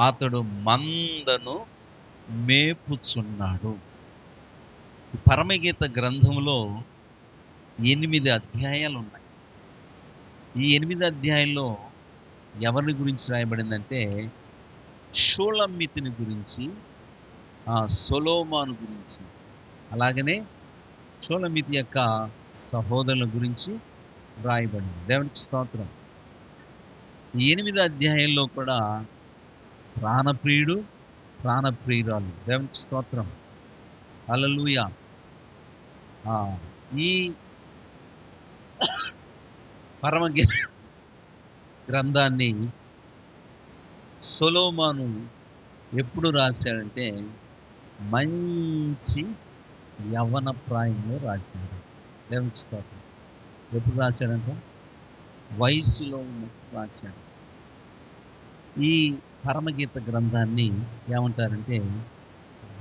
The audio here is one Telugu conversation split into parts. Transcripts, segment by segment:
అతడు మందను మేపుచున్నాడు. పరమగీత గ్రంథంలో 8 అధ్యాయాలు ఉన్నాయి. ఈ 8 అధ్యాయాల్లో ఎవరిని గురించి రాయబడిందంటే షూలమ్మితిని గురించి, సొలొమోను గురించి, అలాగనే షూలమ్మితి యొక్క సహోదరుల గురించి రాయబడింది. దేవునికి స్తోత్రం. ఈ 8 అధ్యాయాల్లో కూడా ప్రాణప్రియుడు, ప్రాణప్రియురాలు. దేవునికి స్తోత్రం. హల్లెలూయా. ఈ పరమగీత గ్రంథాన్ని సొలొమోను ఎప్పుడు రాశాడంటే మంచి యవ్వన ప్రాయంలో రాశాడు. దేవునికి స్తోత్రం. ఎప్పుడు రాశాడంటే వయసులో ఉన్నప్పుడు రాశాడు. ఈ పరమగీత గ్రంథాన్ని ఏమంటారంటే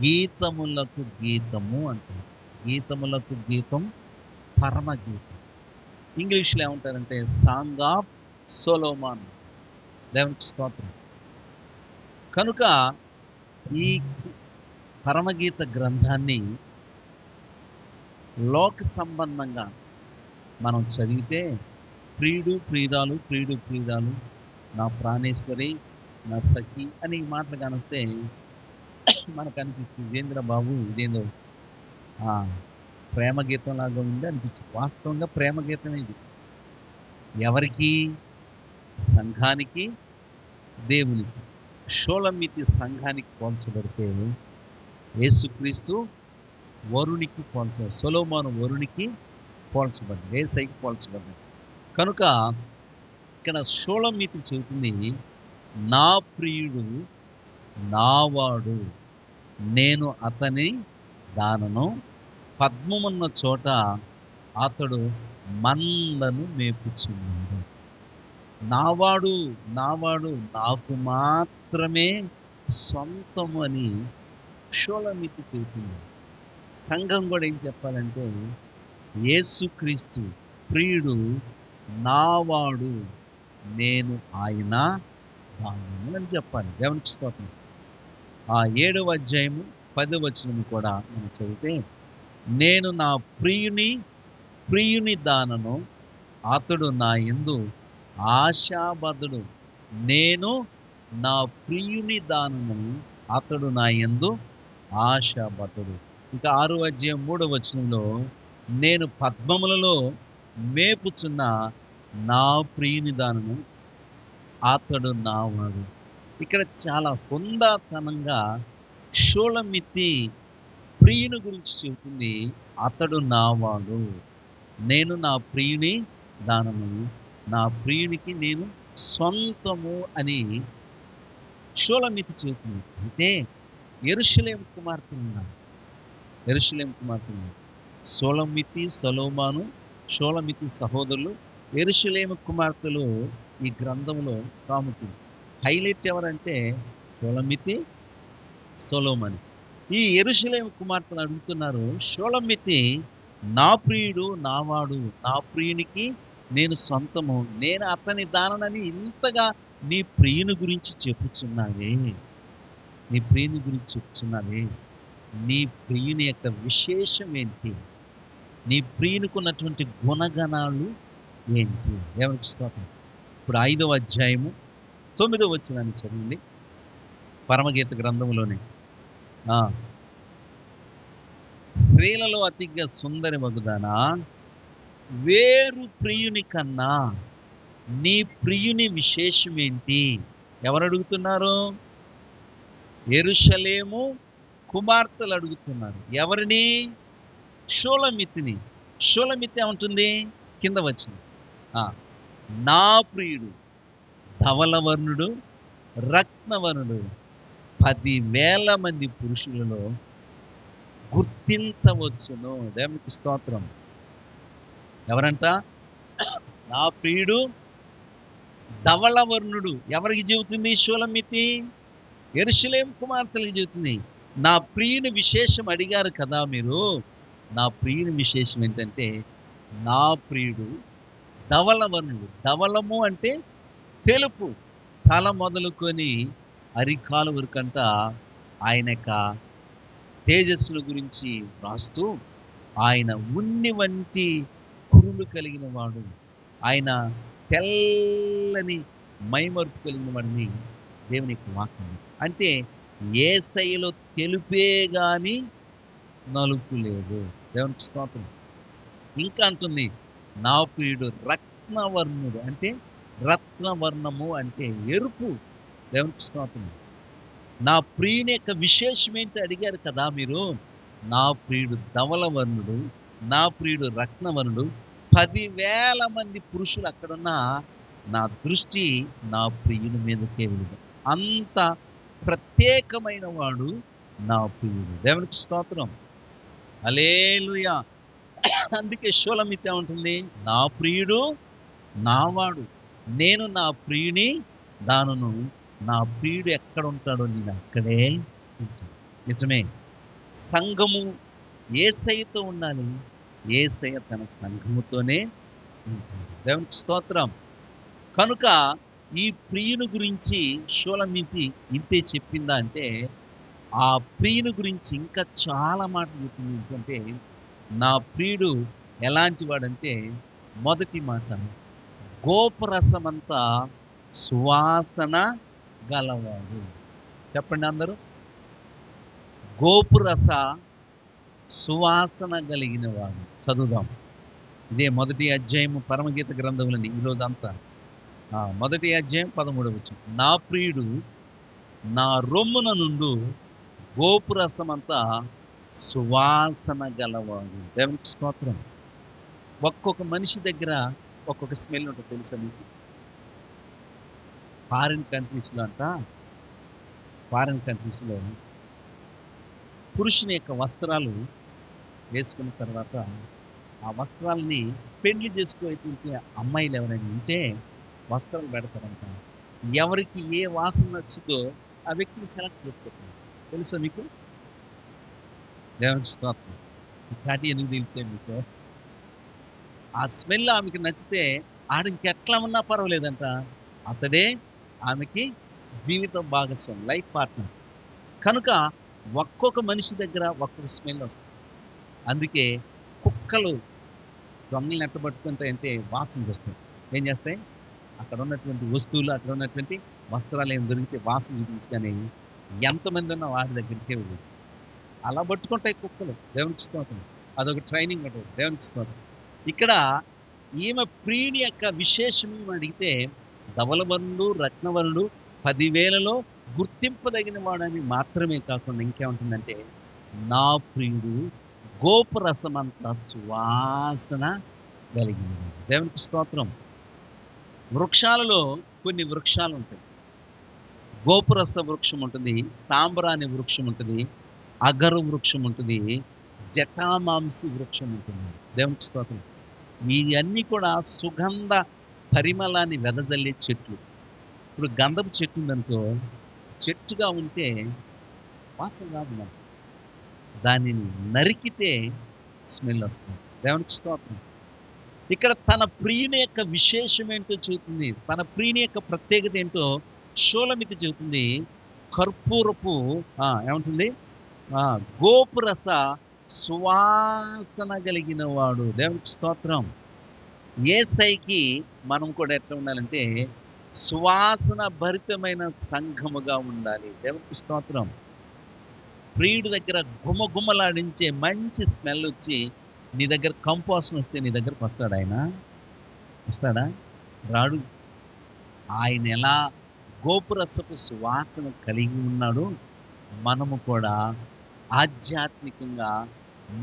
గీతములకు గీతము అంటారు. గీతములకు గీతం పరమగీతం. ఇంగ్లీష్లో ఏమంటారంటే సాంగ్ ఆఫ్ సొలొమోన్. దేవునికి స్తోత్రం. కనుక ఈ పరమగీత గ్రంథాన్ని లోక సంబంధంగా మనం చదివితే ప్రియుడు ప్రియురాలు, ప్రియుడు ప్రియురాలు, నా ప్రాణేశ్వరి, నా సఖి అని ఈ మాటలు కానిస్తే మనకు అనిపిస్తుంది ఏంద్ర బాబు ఇదేందో ప్రేమ గీతం లాగా ఉంది అనిపించింది. వాస్తవంగా ప్రేమ గీతం ఇది. ఎవరికి? సంఘానికి, దేవునికి. షూలమ్మితి సంఘానికి పోల్చబడితే యేసుక్రీస్తు వరునికి సొలొమోను వరునికి పోల్చబడింది, యేసయ్యకి పోల్చబడింది. కనుక ఇక్కడ షూలమ్మితి చెబుతుంది, నా ప్రియుడు నావాడు, నేను అతని దానను, పద్మమున్న చోట అతడు మందను మేపుచున్నాడు. నావాడు నావాడు నాకు మాత్రమే సొంతము అని షూలమ్మితి చెబుతుంది. సంఘం కూడా ఏం చెప్పాలంటే యేసుక్రీస్తు ప్రియుడు నావాడు, నేను ఆయన దానను అని చెప్పాలి. దేవునికి స్తోత్రం. 7వ అధ్యాయము 10వ వచనము కూడా మనం చదివితే నేను నా ప్రియుని దానను, అతడు నా యందు ఆశాబద్ధుడు. నేను నా ప్రియుని దానను, అతడు నా యందు ఆశాబద్ధుడు. ఇక 6వ అధ్యాయం 3వ వచనంలో నేను పద్మములలో మేపుచున్న నా ప్రియుని దానను, అతడు నావాడు. ఇక్కడ చాలా హుందాతనంగా షూలమ్మితి ప్రియుని గురించి చెబుతుంది. అతడు నావాడు, నేను నా ప్రియుని దానము, నా ప్రియునికి నేను సొంతము అని షూలమ్మితి చెబుతుంది. అంటే యెరూషలేము కుమార్తెలు ఉన్నారు. షూలమ్మితి, సొలొమోను, షూలమ్మితి సహోదరులు యెరూషలేము కుమార్తెలు ఈ గ్రంథంలో ప్రాముఖ్యం. హైలైట్ ఎవరంటే షూలమ్మితి, సొలొమోను. ఈ యెరూషలేము కుమార్తెలు అడుగుతున్నారు, షూలమ్మితి నా ప్రియుడు నావాడు, నా ప్రియునికి నేను సొంతము, నేను అతని దాననని ఇంతగా నీ ప్రియుని గురించి చెప్పుచున్నావే, నీ ప్రియుని గురించి చెప్తున్నావే, నీ ప్రియుని యొక్క విశేషం ఏంటి, నీ ప్రియునికి ఉన్నటువంటి గుణగణాలు ఏంటి? దేవునికి స్తోత్రం. ఇప్పుడు 5వ అధ్యాయము 9వ వచనాన్ని చదివింది పరమగీత గ్రంథంలోనే. స్త్రీలలో అతిగా సుందరి వగుదానా, వేరు ప్రియుని కన్నా నీ ప్రియుని విశేషం ఏంటి? ఎవరు అడుగుతున్నారు? యెరూషలేము కుమార్తెలు అడుగుతున్నారు. ఎవరిని? షూలమ్మితిని. షూలమ్మితి ఏమంటుంది? కింద వచ్చింది, నా ప్రియుడు ధవలవర్ణుడు, రత్నవర్ణుడు, 10,000 మంది పురుషులలో గుర్తించవచ్చును. దేవునికి స్తోత్రం. ఎవరంట? నా ప్రియుడు ధవలవర్ణుడు. ఎవరికి చెబుతుంది షూలమ్మితి? యెరూషలేము కుమార్తెలకు చెబుతుంది. నా ప్రియుని విశేషం అడిగారు కదా మీరు. నా ప్రియుని విశేషం ఏంటంటే నా ప్రియుడు ధవలవర్ణుడు. ధవలము అంటే తెలుపు, తల మొదలుకొని అరికాల వరకంట ఆయన యొక్క తేజస్సును గురించి రాస్తూ, ఆయన ఉన్ని వంటి కురులు కలిగిన వాడు, ఆయన తెల్లని మైమరుపు కలిగిన వాడిని దేవుని యొక్క వాక్యం. అంటే యేసయ్యలో తెలుపే గాని నలుపు లేదు. దేవునికి స్తోత్రం. ఇంకా అంటుంది, నా ప్రియుడు రత్నవర్ణుడు. అంటే రత్నవర్ణము అంటే ఎరుపు. దేవునికి స్తోత్రం. నా ప్రియుని యొక్క విశేషం ఏంటి అడిగారు కదా మీరు. నా ప్రియుడు ధవలవర్ణుడు, నా ప్రియుడు రత్నవర్ణుడు. 10,000 మంది పురుషులు అక్కడున్న నా దృష్టి నా ప్రియుని మీదకే వెళ్ళింది. అంత ప్రత్యేకమైన వాడు నా ప్రియుడు. దేవునికి స్తోత్రం. హల్లెలూయా. అందుకే షూలమిత్ ఏమంటుంది, నా ప్రియుడు నావాడు, నేను నా ప్రియుని దానును, నా ప్రియుడు ఎక్కడ ఉంటాడో నేను అక్కడే ఉంటాను. నిజమే, సంఘము యేసయ్యతో ఉండాలి, యేసయ్య తన సంఘముతోనే ఉంటాడు. దేవునికి స్తోత్రం. కనుక ఈ ప్రియుని గురించి షూలమితి ఇంతే చెప్పిందా అంటే, ఆ ప్రియుని గురించి ఇంకా చాలా మాటలు చెప్పింది. ఏంటంటే, నా ప్రియుడు ఎలాంటి వాడంటే, మొదటి మాట, గోపరసమంతా సువాసన గలవాడు. చెప్పండి అందరూ. గోపురస సువాసన కలిగిన వాడు. చదువుదాం. ఇదే మొదటి అధ్యాయము పరమగీత గ్రంథములని ఈరోజంతా. మొదటి అధ్యాయం 13వ వచనం. నా ప్రియుడు నా రొమ్మున నుండు గోపురసమంతా సువాసన గలవాడు. దేవునికి స్తోత్రం. ఒక్కొక్క మనిషి దగ్గర ఒక్కొక్క స్మెల్ ఉంటుంది, తెలుసా మీకు? ఫారిన్ కంట్రీస్లో పురుషుని యొక్క వస్త్రాలు వేసుకున్న తర్వాత ఆ వస్త్రాలని పెళ్లి చేసుకోవాల్సిన అమ్మాయిలు ఎవరైనా ఉంటే వస్త్రాలు పెడతారంట. ఎవరికి ఏ వాసన నచ్చుతో ఆ వ్యక్తిని సెలెక్ట్ చేసుకుంటారు. తెలుసా మీకు? దేవునికి స్తోత్రం. చాటి ఎందుకు తెలిస్తే మీకు ఆ స్మెల్ ఆమెకి నచ్చితే ఆడ ఇంకెట్లా ఉన్నా పర్వాలేదంట, అతడే ఆమెకి జీవితం భాగస్వామి, లైఫ్ పార్ట్నర్. కనుక ఒక్కొక్క మనిషి దగ్గర ఒక్కొక్క స్మెల్ వస్తుంది. అందుకే కుక్కలు దొంగలు నెట్టబట్టుకుంటాయంటే వాసన వస్తాయి. ఏం చేస్తాయి? అక్కడ ఉన్నటువంటి వస్తువులు, అక్కడ ఉన్నటువంటి వస్త్రాలు ఏం దొరికితే వాసన చూపించుకొని ఎంతమంది ఉన్నా వాడి దగ్గరికే వెళ్ళి అలా పట్టుకుంటాయి కుక్కలు. దేవునికి స్తోత్రం. అదొక ట్రైనింగ్ ఉంటుంది. దేవునికి స్తోత్రం. ఇక్కడ ఈమె ప్రియుని యొక్క విశేషం అడిగితే, ధవలవర్ణుడు, రత్నవర్ణుడు, 10,000లో గుర్తింపదగిన వాడని మాత్రమే కాకుండా ఇంకేముంటుందంటే, నా ప్రియుడు గోపురసమంతా సువాసన కలిగినది. దేవునికి స్తోత్రం. వృక్షాలలో కొన్ని వృక్షాలు ఉంటాయి. గోపురస వృక్షం ఉంటుంది, సాంబ్రాణి వృక్షం ఉంటుంది, అగరు వృక్షం ఉంటుంది, జటామాంసి వృక్షం ఉంటుంది. దేవునికి స్తోత్రం. ఇవన్నీ కూడా సుగంధ పరిమళాన్ని వెదజల్లే చెట్లు. ఇప్పుడు గంధపు చెట్టు ఉందనుకో, చెట్టుగా ఉంటే వాసన రాదు మనకు, దానిని నరికితే స్మెల్ వస్తుంది. దేవునికి స్తోత్రం. ఇక్కడ తన ప్రియుని యొక్క విశేషం ఏంటో చెబుతుంది, తన ప్రియుని యొక్క ప్రత్యేకత ఏంటో షూలమితి చెబుతుంది. కర్పూరపు ఏమంటుంది, గోపురస సువాసన కలిగిన వాడు. దేవునికి స్తోత్రం. యేసయ్యకి మనం కూడా ఎట్లా ఉండాలంటే సువాసన భరితమైన సంఘముగా ఉండాలి. దేవునికి స్తోత్రం. ప్రియుడి దగ్గర గుమగుమలాడించే మంచి స్మెల్ వచ్చి నీ దగ్గర కంపోసం వస్తే నీ దగ్గరకు వస్తాడు ఆయన? వస్తాడా? రాడు. ఆయన ఎలా గోపురసపు సువాసన కలిగి ఉన్నాడు, మనము కూడా ఆధ్యాత్మికంగా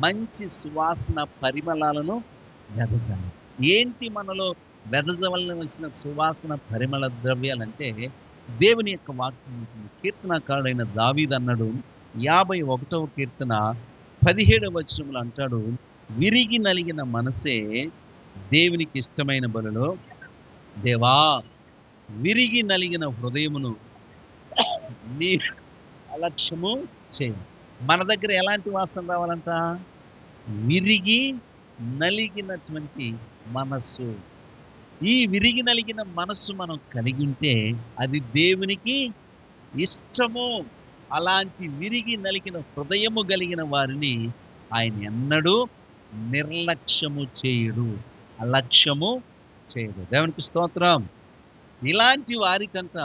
మంచి సువాసన పరిమళాలను వెదజాలి. ఏంటి మనలో వెదజవలసిన సువాసన పరిమళ ద్రవ్యాలంటే దేవుని యొక్క వాక్యం ఉంటుంది. కీర్తనకారుడైన దావీదు అన్నాడు, 51వ కీర్తన 17వ వచనంలో అంటాడు, విరిగి నలిగిన మనసే దేవునికి ఇష్టమైన బలులో, దేవా విరిగి నలిగిన హృదయమును నీ అలక్ష్యము చేయి. మన దగ్గర ఎలాంటి వాసన రావాలంట? విరిగి నలిగినటువంటి మనస్సు. ఈ విరిగి నలిగిన మనస్సు మనం కలిగి ఉంటే అది దేవునికి ఇష్టము. అలాంటి విరిగి నలిగిన హృదయము కలిగిన వారిని ఆయన ఎన్నడూ నిర్లక్ష్యము చేయడు, అలక్ష్యము చేయడు. దేవునికి స్తోత్రం. ఇలాంటి వారికంట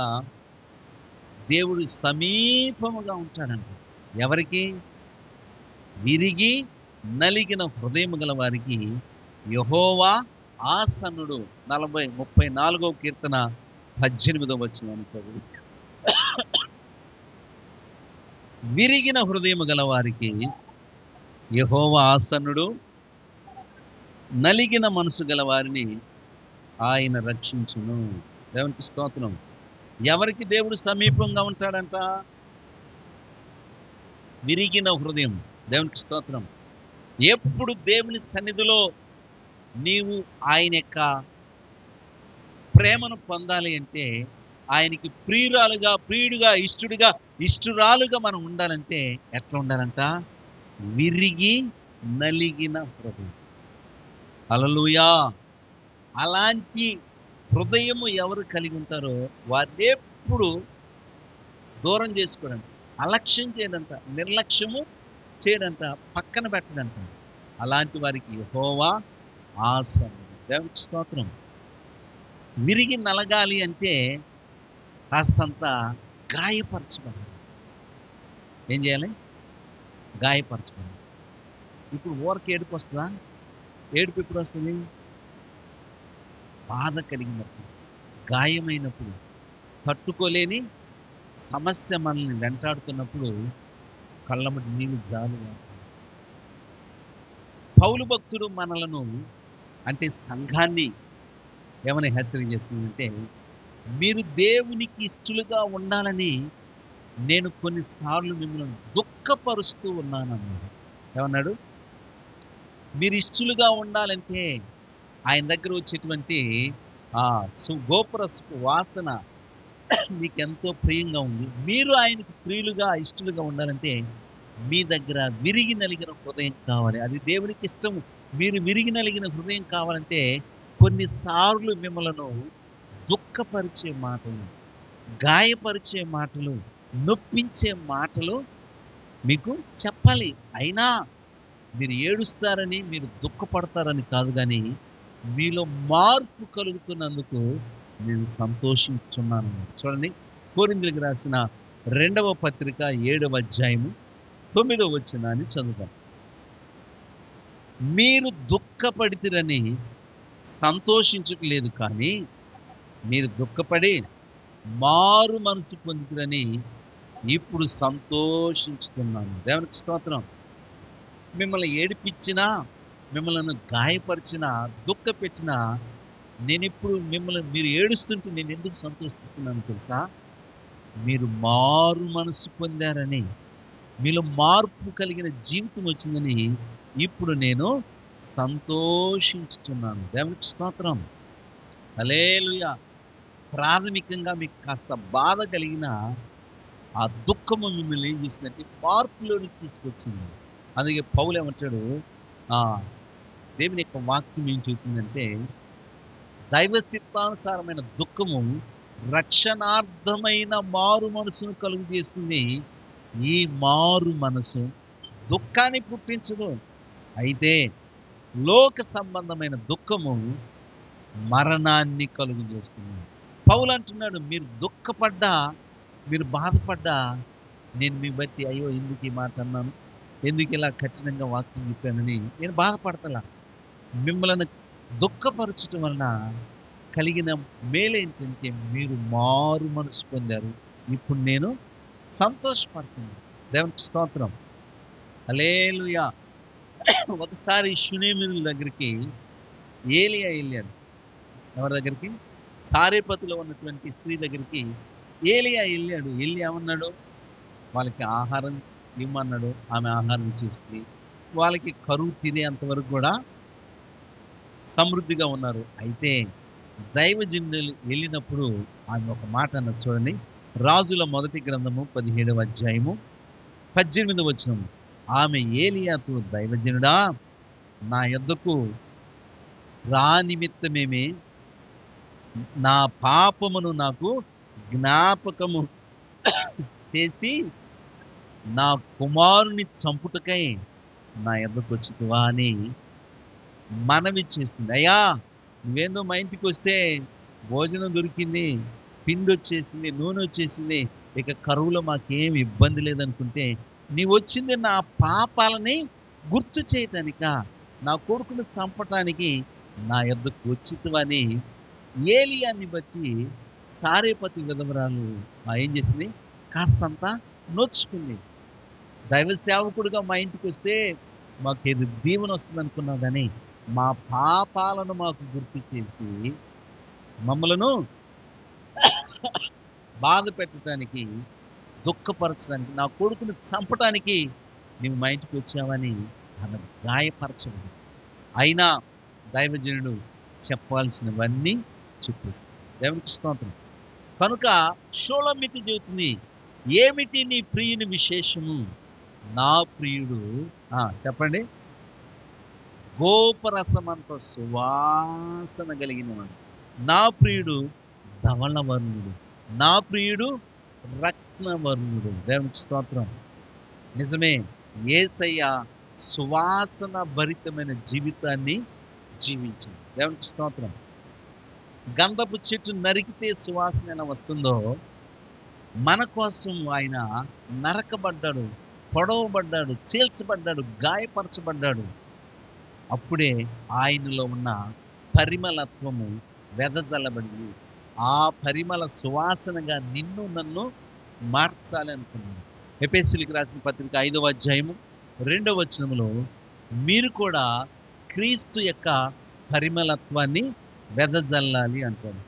దేవుడు సమీపముగా ఉంటాడంట. ఎవరికి? విరిగి నలిగిన హృదయము గల వారికి యెహోవా ఆసన్నుడు. 34వ కీర్తన 18వ వచనాన్ని చదువు. విరిగిన హృదయము గల వారికి యెహోవా ఆసన్నుడు, నలిగిన మనసు గల వారిని ఆయన రక్షించును. దేవునికి స్తోత్రం. ఎవరికి దేవుడు సమీపంగా ఉంటాడంట? విరిగిన హృదయం. దేవునికి స్తోత్రం. ఎప్పుడు దేవుని సన్నిధిలో నీవు ఆయన యొక్క ప్రేమను పొందాలి అంటే, ఆయనకి ప్రియురాలుగా, ప్రియుడిగా, ఇష్టుడిగా, ఇష్టురాలుగా మనం ఉండాలంటే ఎట్లా ఉండాలంట? విరిగి నలిగిన హృదయం. హల్లెలూయా. అలాంటి హృదయము ఎవరు కలిగి ఉంటారో వారెప్పుడు దూరం చేసుకోడంట, అలక్ష్యం చేయడంట, నిర్లక్ష్యము చేయడంట, పక్కన పెట్టడంట. అలాంటి వారికి యెహోవా ఆసన్నుడు. దేవునికి స్తోత్రం. విరిగి నలగాలి అంటే కాస్తంత గాయపరచబడాలి. ఏం చేయాలి? గాయపరచబడాలి. ఇప్పుడు ఊరికి ఏడుపు వస్తుందా? ఏడుపు ఎప్పుడు వస్తుంది? బాధ కలిగినప్పుడు, గాయమైనప్పుడు, తట్టుకోలేని సమస్య మనల్ని వెంటాడుతున్నప్పుడు కళ్ళమటి నీళ్ళు జాలుగా. పౌలు భక్తుడు మనలను, అంటే సంఘాన్ని ఏమని హెచ్చరిక చేస్తుందంటే, మీరు దేవునికి ఇష్టలుగా ఉండాలని నేను కొన్నిసార్లు మిమ్మల్ని దుఃఖపరుస్తూ ఉన్నానన్నాడు. ఏమన్నాడు? మీరు ఇష్టలుగా ఉండాలంటే ఆయన దగ్గర వచ్చేటువంటి గోపురపు వాసన మీకెంతో ప్రియంగా ఉంది. మీరు ఆయనకు ప్రియులుగా, ఇష్టలుగా ఉండాలంటే మీ దగ్గర విరిగి నలిగిన హృదయం కావాలి. అది దేవునికి ఇష్టము. మీరు విరిగి నలిగిన హృదయం కావాలంటే కొన్నిసార్లు మిమ్మలను దుఃఖపరిచే మాటలు, గాయపరిచే మాటలు, నొప్పించే మాటలు మీకు చెప్పాలి. అయినా మీరు ఏడుస్తారని, మీరు దుఃఖపడతారని కాదు, కానీ మీలో మార్పు కలుగుతున్నందుకు నేను సంతోషించున్నాను. చూడండి, కొరింథీయులకు రాసిన 2వ పత్రిక 7వ అధ్యాయము 9వ వచనాన్ని చదువుదాం. మీరు దుఃఖపడితిరని సంతోషించట్లేదు, కానీ మీరు దుఃఖపడి మారు మనసు పొందితిరని ఇప్పుడు సంతోషించుతున్నాను. దేవునికి స్తోత్రం. మిమ్మల్ని ఏడిపించినా, మిమ్మల్ని గాయపరిచినా, దుఃఖపెట్టినా, నేనెప్పుడు మీరు ఏడుస్తుంటే నేను ఎందుకు సంతోషిస్తున్నాను తెలుసా? మీరు మారు మనసు పొందారని, మీలో మార్పు కలిగిన జీవితం వచ్చిందని ఇప్పుడు నేను సంతోషించుతున్నాను. దేవునికి స్తోత్రం. హల్లెలూయా. ప్రాథమికంగా మీకు కాస్త బాధ కలిగిన ఆ దుఃఖము మిమ్మల్ని ఏం చేసిందంటే మార్పులోనికి తీసుకొచ్చింది. అందుకే పౌలు ఏమంటాడు, దేవుని యొక్క వాక్యం ఏం చెబుతుందంటే, దైవ చిత్తానుసారమైన దుఃఖము రక్షణార్థమైన మారు మనసును కలుగు చేస్తుంది. ఈ మారు మనసు దుఃఖాన్ని పుట్టించదు. అయితే లోక సంబంధమైన దుఃఖము మరణాన్ని కలుగు చేస్తుంది. పౌలు అంటున్నాడు, మీరు దుఃఖపడ్డా, మీరు బాధపడ్డా, నేను మీ బట్టి అయ్యో ఎందుకు ఈ మాట అన్నాను, ఎందుకు ఇలా ఖచ్చితంగా వాక్యం చెప్పానని నేను బాధపడతలా. మిమ్మల్ని దుఃఖపరచడం వలన కలిగిన మేలేంటంటే మీరు మారు మనసు పొందారు. ఇప్పుడు నేను సంతోషపడుతున్నాను. దేవునికి స్తోత్రం. హల్లెలూయా. ఒకసారి షూనేమీయుల దగ్గరికి ఏలియా వెళ్ళాడు. ఎవరి దగ్గరికి? సారేపతిలో ఉన్నటువంటి స్త్రీ దగ్గరికి ఏలియా వెళ్ళాడు. వెళ్ళి ఏమన్నాడు? వాళ్ళకి ఆహారం ఇవ్వమన్నాడు. ఆమె ఆహారం ఇచ్చేసింది. వాళ్ళకి కరువు తీరేంతవరకు కూడా సమృద్ధిగా ఉన్నారు. అయితే దైవజనులు వెళ్ళినప్పుడు ఆమె ఒక మాట అన్నది చూడండి. రాజుల మొదటి గ్రంథము 17వ అధ్యాయము 18వ వచనం. ఆమె ఏలియాతో, దైవజనుడా, నా యొద్దకు రా నిమిత్తమేమి నా పాపమును నాకు జ్ఞాపకము చేసి నా కుమారుని చంపుటకై నా యొద్దకు వచ్చితివా అని మనవి చేస్తుంది. అయ్యా, నువ్వేందో మా ఇంటికి వస్తే భోజనం దొరికింది, పిండి వచ్చేసింది, నూనె వచ్చేసింది, ఇక కరువులో మాకేం ఇబ్బంది లేదనుకుంటే, నీవు వచ్చింది నా పాపాలని గుర్తు చేయటానిక, నా కొడుకును చంపటానికి నా యొద్దకు వచ్చితివని ఏలియాని బట్టి సారేపతి విధవరాలు ఏం చేసింది, కాస్తంత నొచ్చుకుంది. దైవ సేవకుడుగా మా ఇంటికి వస్తే మాకేది దీవెన వస్తుంది అనుకున్నావు, కానీ మా పాపాలను మాకు గుర్తు చేసి మమ్మలను బాధ పెట్టడానికి, దుఃఖపరచడానికి, నా కొడుకుని చంపటానికి నీవు మా ఇంటికి వచ్చావని ఆమె గాయపరచబడి, అయినా దైవజనుడు చెప్పాల్సినవన్నీ చెప్పేస్తుంది. దేవునికి స్తోత్రం. కనుక షూలమ్మితి చెబుతుంది, ఏమిటి నీ ప్రియుని విశేషము? నా ప్రియుడు చెప్పండి, గోపరసమంత సువాసన కలిగినవాడు. నా ప్రియుడు ధవళవర్ణుడు, నా ప్రియుడు రత్నవర్ణుడు. దేవునికి స్తోత్రం. నిజమే, యేసయ్య సువాసన భరితమైన జీవితాన్ని జీవించాడు. దేవునికి స్తోత్రం. గంధపు చెట్టు నరికితే సువాసన ఎలా వస్తుందో, మన కోసం ఆయన నరకబడ్డాడు, పొడవబడ్డాడు, చీల్చబడ్డాడు, గాయపరచబడ్డాడు. అప్పుడే ఆయనలో ఉన్న పరిమళత్వము వెదజల్లబడింది. ఆ పరిమళ సువాసనగా నిన్ను నన్ను మార్చాలి అనుకున్నాను. ఎఫెసీయులకు రాసిన పత్రిక 5వ అధ్యాయము 2వ వచనములో, మీరు కూడా క్రీస్తు యొక్క పరిమళత్వాన్ని వెదజల్లాలి అంటాడు.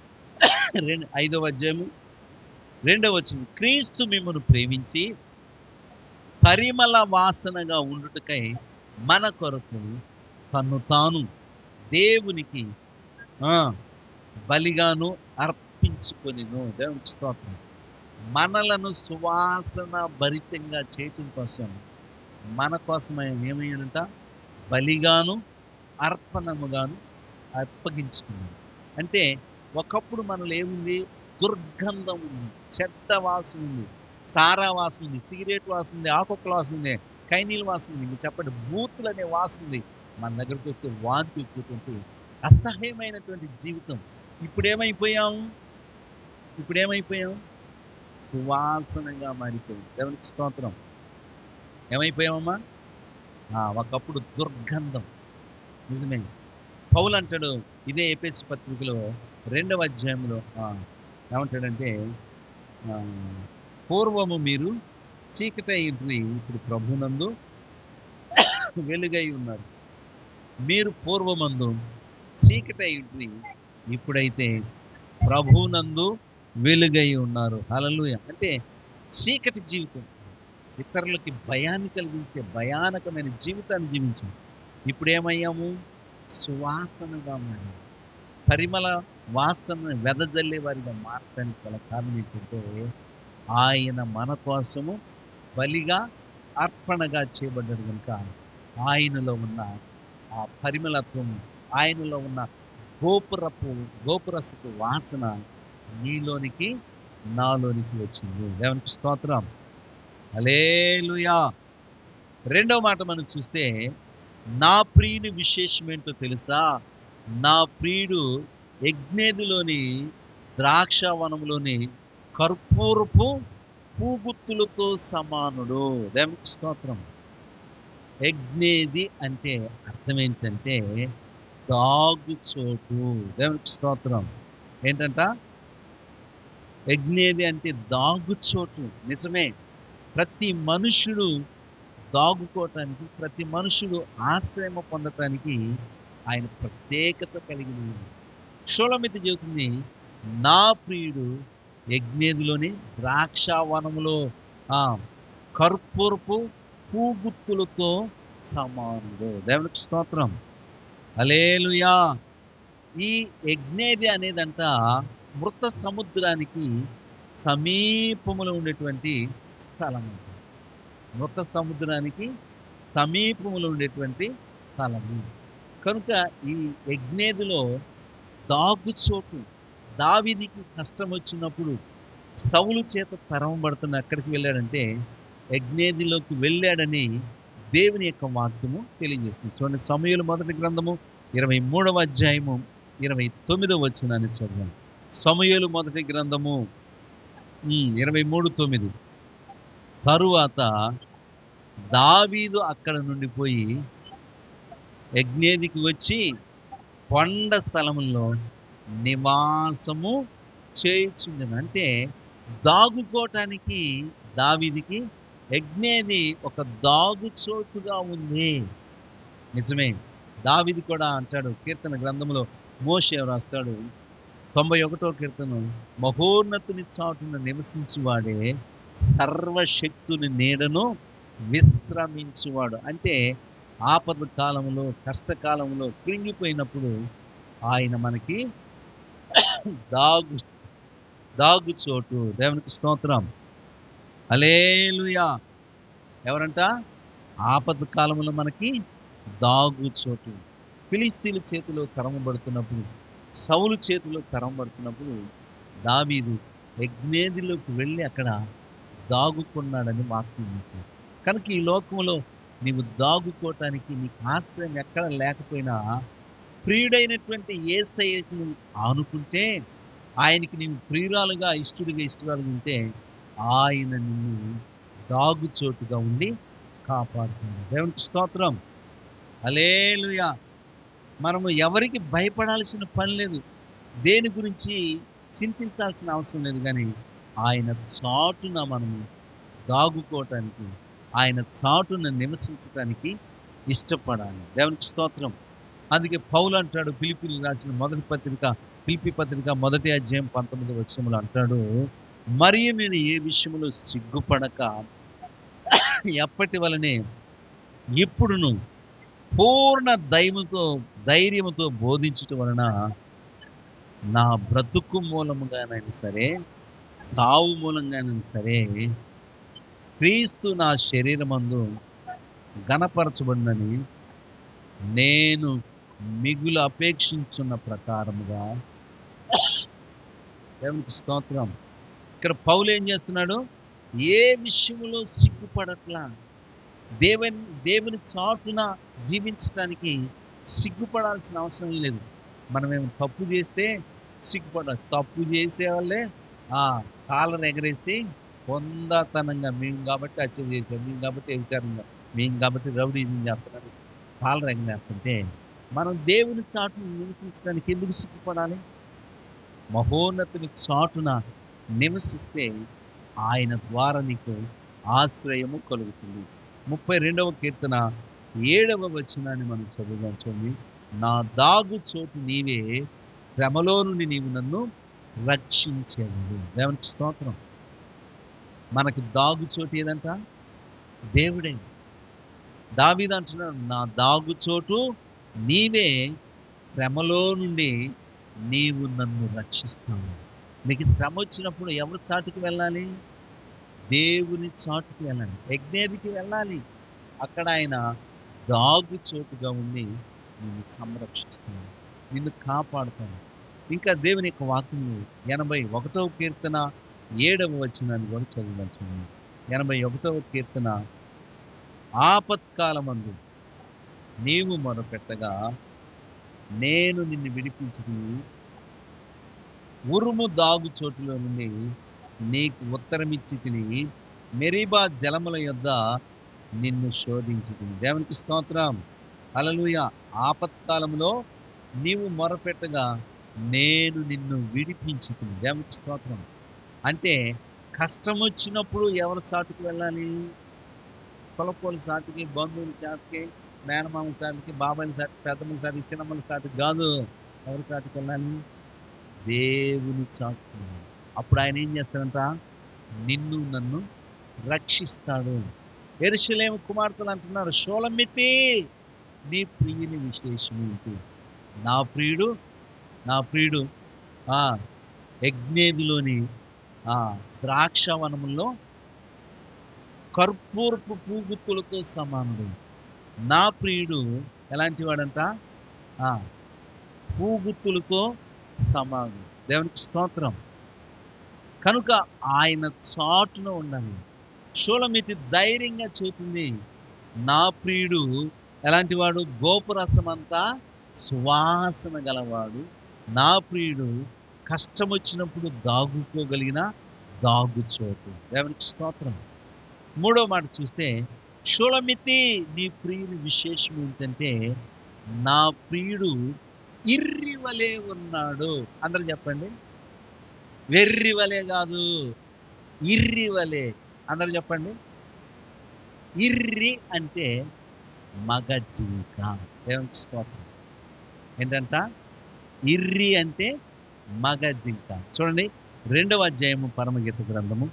5వ అధ్యాయము 2వ వచనం, క్రీస్తు మిమ్మల్ని ప్రేమించి పరిమళ వాసనగా ఉండుటకై మన కొరకు తన్ను తాను దేవునికి బలిగాను అర్పించుకొనెను. దేవునికి స్తోత్రం. మనలను సువాసన భరితంగా చేయటం కోసం, మన కోసం ఆయన ఏమయ్యాడంట, బలిగాను అర్పణముగాను అప్పగించుకున్నాడు. అంటే ఒకప్పుడు మనలో ఏముంది, దుర్గంధం ఉంది, చెడ్డ వాసన ఉంది, సారా వాసన ఉంది, సిగరెట్ వాసన ఉంది, ఆకుల వాసన ఉంది, కైనీల వాసన ఉంది, ఇంకా చెప్పండి బూతులు అనే వాసన ఉంది. మన దగ్గరికి వస్తే వాంతి ఎక్కుతుంటే అసహ్యమైనటువంటి జీవితం. ఇప్పుడేమైపోయాం, సువాసనగా మారిపోయాం. దేవునికి స్తోత్రం. ఏమైపోయామమ్మా? ఒకప్పుడు దుర్గంధం. నిజమే. పౌలు అంటాడు ఇదే ఎఫెసీ పత్రికలో 2వ అధ్యాయంలో, ఏమంటాడంటే, పూర్వము మీరు చీకటై ఉండి ఇప్పుడు ప్రభునందు వెలుగై ఉన్నారు. మీరు పూర్వమందు చీకటై ఉండి ఇప్పుడైతే ప్రభునందు వెలుగై ఉన్నారు. హల్లెలూయా. అంటే చీకటి జీవితం, ఇతరులకి భయాన్ని కలిగించే భయానకమైన జీవితాన్ని జీవించాం. ఇప్పుడు ఏమయ్యాము? సువాసనగా మారాము. పరిమళ వాసనను వెదజల్లే వారిగా మారటానికి గల కారణం ఏంటంటే, ఆయన మన కోసము బలిగా అర్పణగా చేయబడ్డాడు కనుక ఆయనలో ఉన్న ఆ పరిమళత్వము, ఆయనలో ఉన్న గోపురసపు వాసన నీలోనికి నాలోనికి వచ్చింది. దేవునికి స్తోత్రం. హల్లెలూయా. 2వ మాట మనం చూస్తే, నా ప్రియుని విశేషం ఏంటో తెలుసా? నా ప్రియుడు యజ్ఞేదిలోని ద్రాక్షవనంలోని కర్పూరపు పూగుత్తులతో సమానుడు. దేవునికి స్తోత్రం. యజ్ఞేది అంటే అర్థం ఏంటంటే దాగుచోటు. దేవునికి స్తోత్రం. ఏంటంట? యజ్ఞేది అంటే దాగుచోటు. నిజమే. ప్రతి మనుషుడు దాగుకోవటానికి, ప్రతి మనుషుడు ఆశ్రయం పొందటానికి ఆయన ప్రత్యేకత కలిగి ఉంది. షూలమ్మితి చెబుతుంది, నా ప్రియుడు యజ్ఞేదిలోని ద్రాక్షవనములో కర్పూరపు పూగుత్తులతో సమానుడు. దేవునికి స్తోత్రం. హల్లెలూయా. ఈ యజ్ఞేది అనేదంట మృత సముద్రానికి సమీపములో ఉండేటువంటి స్థలం. మృత సముద్రానికి సమీపములో ఉండేటువంటి స్థలము కనుక ఈ యజ్ఞేదిలో దాగుచోటు. దావీదుకి కష్టం వచ్చినప్పుడు సౌలు చేత తరమబడుతున్న ఎక్కడికి వెళ్ళాడంటే యజ్ఞేదిలోకి వెళ్ళాడని దేవుని యొక్క వాక్యము తెలియజేస్తుంది. చూడండి, సమూయేలు మొదటి గ్రంథము 23వ అధ్యాయము 29వ వచనాన్ని చదవండి. సమూయేలు మొదటి గ్రంథము 23:9. తరువాత దావీదు అక్కడ నుండి పోయి యజ్ఞేదికి వచ్చి కొండ స్థలములో నివాసము చేయుచుండెను. అంటే దాగుకోవటానికి దావీదికి యజ్ఞేది ఒక దాగు చోటుగా ఉంది. నిజమే, దావీదు కూడా అంటాడు కీర్తన గ్రంథంలో, మోషే రాస్తాడు 91వ కీర్తన, మహోన్నతుని చాటున నివసించువాడే సర్వశక్తుని నీడను విశ్రమించువాడు. అంటే ఆపద కాలంలో, కష్టకాలంలో, కృంగిపోయినప్పుడు ఆయన మనకి దాగు దాగు చోటు. దేవునికి స్తోత్రం, హల్లెలూయా. ఎవరంట? ఆపద కాలంలో మనకి దాగు చోటు. ఫిలిస్తీన్ల చేతిలో తరమబడుతున్నప్పుడు, సౌలు చేతిలో తరమబడుతున్నప్పుడు దావీదు యజ్ఞేదిలోకి వెళ్ళి అక్కడ దాగుకున్నాడని వాక్యం ఉంది. కనుక ఈ లోకంలో నీవు దాగుకోవటానికి నీకు ఆశ్రయం ఎక్కడ లేకపోయినా ప్రియుడైనటువంటి యేసయ్యకు నువ్వు ఆనుకుంటే, ఆయనకి నీవు ప్రియురాలుగా, ఇష్టరాలుగా ఉంటే ఆయన నిన్ను దాగు చోటుగా ఉండి కాపాడుతున్నాడు. దేవునికి స్తోత్రం, హల్లెలూయా. మనము ఎవరికి భయపడాల్సిన పని లేదు, దేని గురించి చింతించాల్సిన అవసరం లేదు. కానీ ఆయన చాటున మనము దాగుకోవటానికి, ఆయన చాటున నివసించటానికి ఇష్టపడాలి. దేవునికి స్తోత్రం. అందుకే పౌలు అంటాడు, ఫిలిప్పీయులకు రాసిన ఫిలిప్పీ పత్రిక 1వ అధ్యాయం 19వ వచనంలో అంటాడు, మరియు నేను ఏ విషయంలో సిగ్గుపడక ఎప్పటి వలనే ఇప్పుడును పూర్ణ ధైర్యముతో బోధించటం వలన నా బ్రతుకు మూలముగానైనా సరే, సావు మూలంగానైనా సరే, క్రీస్తు నా శరీరమందు ఘనపరచబడినని నేను మిగులు అపేక్షించున్న ప్రకారముగా. దేవునికి స్తోత్రం. ఇక్కడ పౌలు ఏం చేస్తున్నాడు? ఏ విషయంలో సిగ్గుపడట్లా. దేవుని చాటున జీవించడానికి సిగ్గుపడాల్సిన అవసరం లేదు. మనమేమో తప్పు చేస్తే సిగ్గుపడాల్సి, తప్పు చేసేవాళ్ళే కాలర్ ఎగరేసి పొందాతనంగా, మేము కాబట్టి హత్య చేసాం, మేము కాబట్టి విచారంగా, మేము కాబట్టి రౌడీజం చేస్తున్నాం, కాలర్ ఎగరేస్తుంటే మనం దేవుని చాటును నివసించడానికి ఎందుకు సిగ్గుపడాలి? మహోన్నతుని చాటున నివసిస్తే ఆయన ద్వారా నీకు ఆశ్రయము కలుగుతుంది. 32వ కీర్తన 7వ వచనాన్ని మనం చదువుదాం. చూడండి, నా దాగు చోటు నీవే, శ్రమలో నుండి నీవు నన్ను రక్షించేది. దేవునికి స్తోత్రం. మనకి దాగు చోటు ఏదంట? దేవుడే. దావీదు అంటున్నాడు, నా దాగు చోటు నీవే, శ్రమలో నుండి నీవు నన్ను రక్షిస్తావు. మీకు శ్రమ వచ్చినప్పుడు ఎవరి చాటుకు వెళ్ళాలి? దేవుని చాటుకు వెళ్ళాలి, యజ్ఞేదికి వెళ్ళాలి. అక్కడ ఆయన దాగు చోటుగా ఉండి నిన్ను సంరక్షిస్తాడు, నిన్ను కాపాడుతాడు. ఇంకా దేవుని యొక్క వాక్యం 81వ కీర్తన 7వ వచనాన్ని కూడా చదవచ్చు. 81వ కీర్తన, ఆపత్కాలమందు నీవు మొరపెట్టగా నేను నిన్ను విడిపించి ఉరుము దాగు చోటులో నుండి నీకు ఉత్తరమిచ్చి తిని, మెరీబా జలముల యొద్ద నిన్ను శోధించుతుంది. దేవునికి స్తోత్రం, హల్లెలూయా. ఆపత్కాలంలో నీవు మొరపెట్టగా నేను నిన్ను విడిపించుతుంది. దేవునికి స్తోత్రం. అంటే కష్టం వచ్చినప్పుడు ఎవరి చాటుకు వెళ్ళాలి? కులపోల చాటుకి, బంధువుల చాటుకి, మేనమామ చాటుకి, బాబాయిల చాటుకి, పెద్దమ్మల చాటుకి, చిన్నమ్మల చాటుకి కాదు. ఎవరి చాటుకు వెళ్ళాలి? దేవుని చాటుకు. అప్పుడు ఆయన ఏం చేస్తాడంట? నిన్ను నన్ను రక్షిస్తాడు. యెరూషలేము కుమార్తెలు అంటున్నారు, షోలమితి నీ ప్రియుని విశేషం ఏంటి? నా ప్రియుడు యజ్ఞేదిలోని ద్రాక్షవనములో కర్పూరపు పూగుత్తులతో సమానుడు. నా ప్రియుడు ఎలాంటి వాడంట? పూగుత్తులతో సమానుడు. దేవునికి స్తోత్రం. కనుక ఆయన చాటున ఉండాలి. షూలమితి ధైర్యంగా చెబుతుంది, నా ప్రియుడు ఎలాంటి వాడు? గోపురసమంతా సువాసన గలవాడు. నా ప్రియుడు కష్టం వచ్చినప్పుడు దాగుకోగలిగిన దాగుచోటు. దేవునికి స్తోత్రం. మూడో మాట చూస్తే, షూలమితి నీ ప్రియుని విశేషం ఏంటంటే, నా ప్రియుడు ఇర్రి వలె ఉన్నాడు. అందరూ చెప్పండి. వెర్రి వలె కాదు, ఇర్రి వలె. అందరూ చెప్పండి. ఇర్రి అంటే మగ జింక. దేవునికి స్తోత్రం. ఏంటంట? ఇర్రి అంటే మగ జింక. చూడండి, 2వ అధ్యాయము పరమగీత గ్రంథము